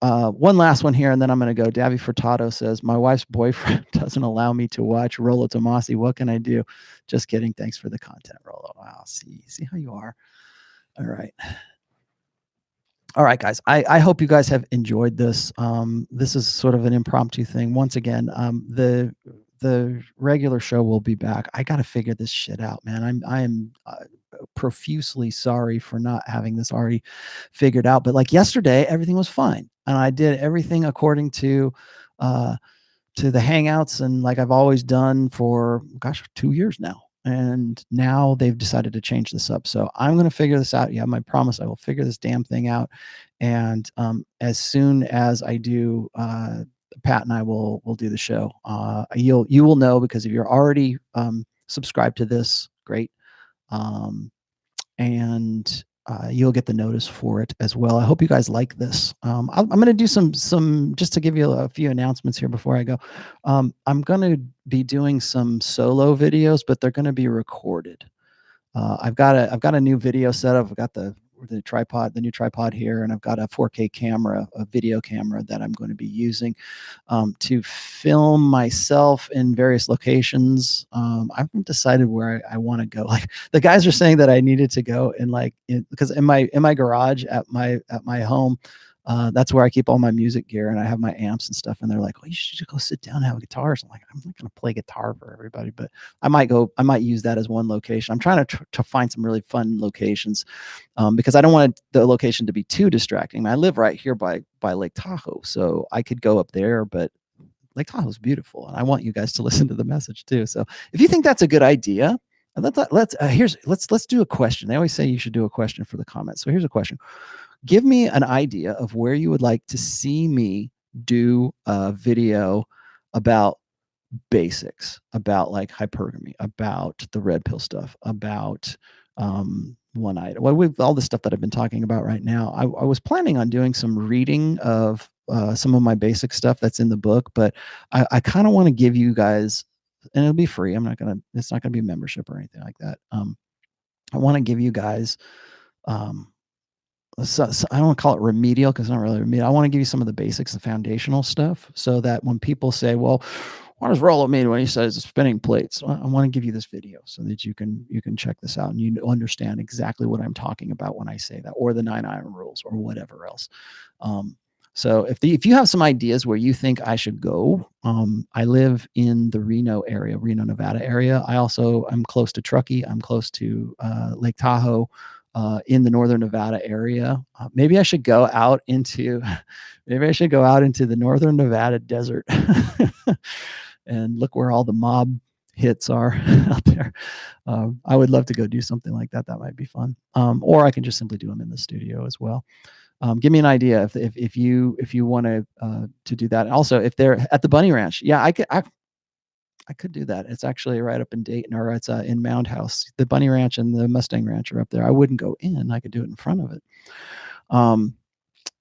Speaker 1: One last one here, and then I'm going to go. Davy Furtado says, my wife's boyfriend doesn't allow me to watch Rollo Tomasi. What can I do? Just kidding. Thanks for the content, Rollo. Wow. See how you are. All right. All right, guys. I hope you guys have enjoyed this. This is sort of an impromptu thing. Once again, the regular show will be back. I got to figure this shit out, man. I am profusely sorry for not having this already figured out. But like yesterday, everything was fine, and I did everything according to the Hangouts, and like I've always done for, gosh, 2 years now. And now they've decided to change this up. So I'm going to figure this out. Yeah, my promise, I will figure this damn thing out. And as soon as I do, Pat and I will do the show. You will know, because if you're already subscribed to this, great. And you'll get the notice for it as well. I hope you guys like this. I'm going to do some just to give you a few announcements here before I go. I'm going to be doing some solo videos, but they're going to be recorded. I've got a new video setup. I've got the new tripod here, and I've got a 4K camera, a video camera that I'm going to be using to film myself in various locations. I haven't decided where I want to go. Like, the guys are saying that I needed to go because in my garage at my home, that's where I keep all my music gear, and I have my amps and stuff. And they're like, "Well, you should just go sit down and have a guitar." So I'm like, I'm not going to play guitar for everybody, but I might use that as one location. I'm trying to find some really fun locations, because I don't want the location to be too distracting. I live right here by Lake Tahoe, so I could go up there, but Lake Tahoe is beautiful, and I want you guys to listen to the message too. So if you think that's a good idea, let's do a question. They always say you should do a question for the comments. So here's a question. Give me an idea of where you would like to see me do a video about basics, about like hypergamy, about the red pill stuff, about one item. Well, with all the stuff that I've been talking about right now, I was planning on doing some reading of some of my basic stuff that's in the book, but I kind of want to give you guys, and it'll be free. It's not gonna be membership or anything like that. I want to give you guys so I don't want to call it remedial, because it's not really remedial. I want to give you some of the basics, the foundational stuff, so that when people say, well, what does Rollo mean when he says spinning plates? Well, I want to give you this video so that you can check this out and you understand exactly what I'm talking about when I say that, or the 9 iron rules, or whatever else. So if you have some ideas where you think I should go, I live in the Reno area, Reno, Nevada area. I also am close to Truckee. I'm close to Lake Tahoe. In the northern Nevada area. Maybe I should go out into the northern Nevada desert and look where all the mob hits are out there. I would love to go do something like that. That might be fun. Or I can just simply do them in the studio as well. Give me an idea if you want to do that. Also, if they're at the Bunny Ranch, yeah, I could do that. It's actually right up in Dayton, or it's in Mound House. The Bunny Ranch and the Mustang Ranch are up there. I wouldn't go in. I could do it in front of it.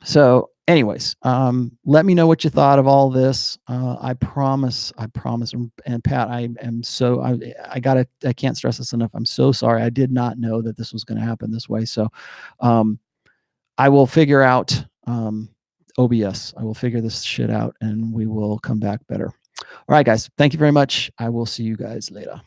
Speaker 1: So anyways, let me know what you thought of all this. I promise. And Pat, I can't stress this enough. I'm so sorry. I did not know that this was going to happen this way. So I will figure out OBS. I will figure this shit out, and we will come back better. All right, guys. Thank you very much. I will see you guys later.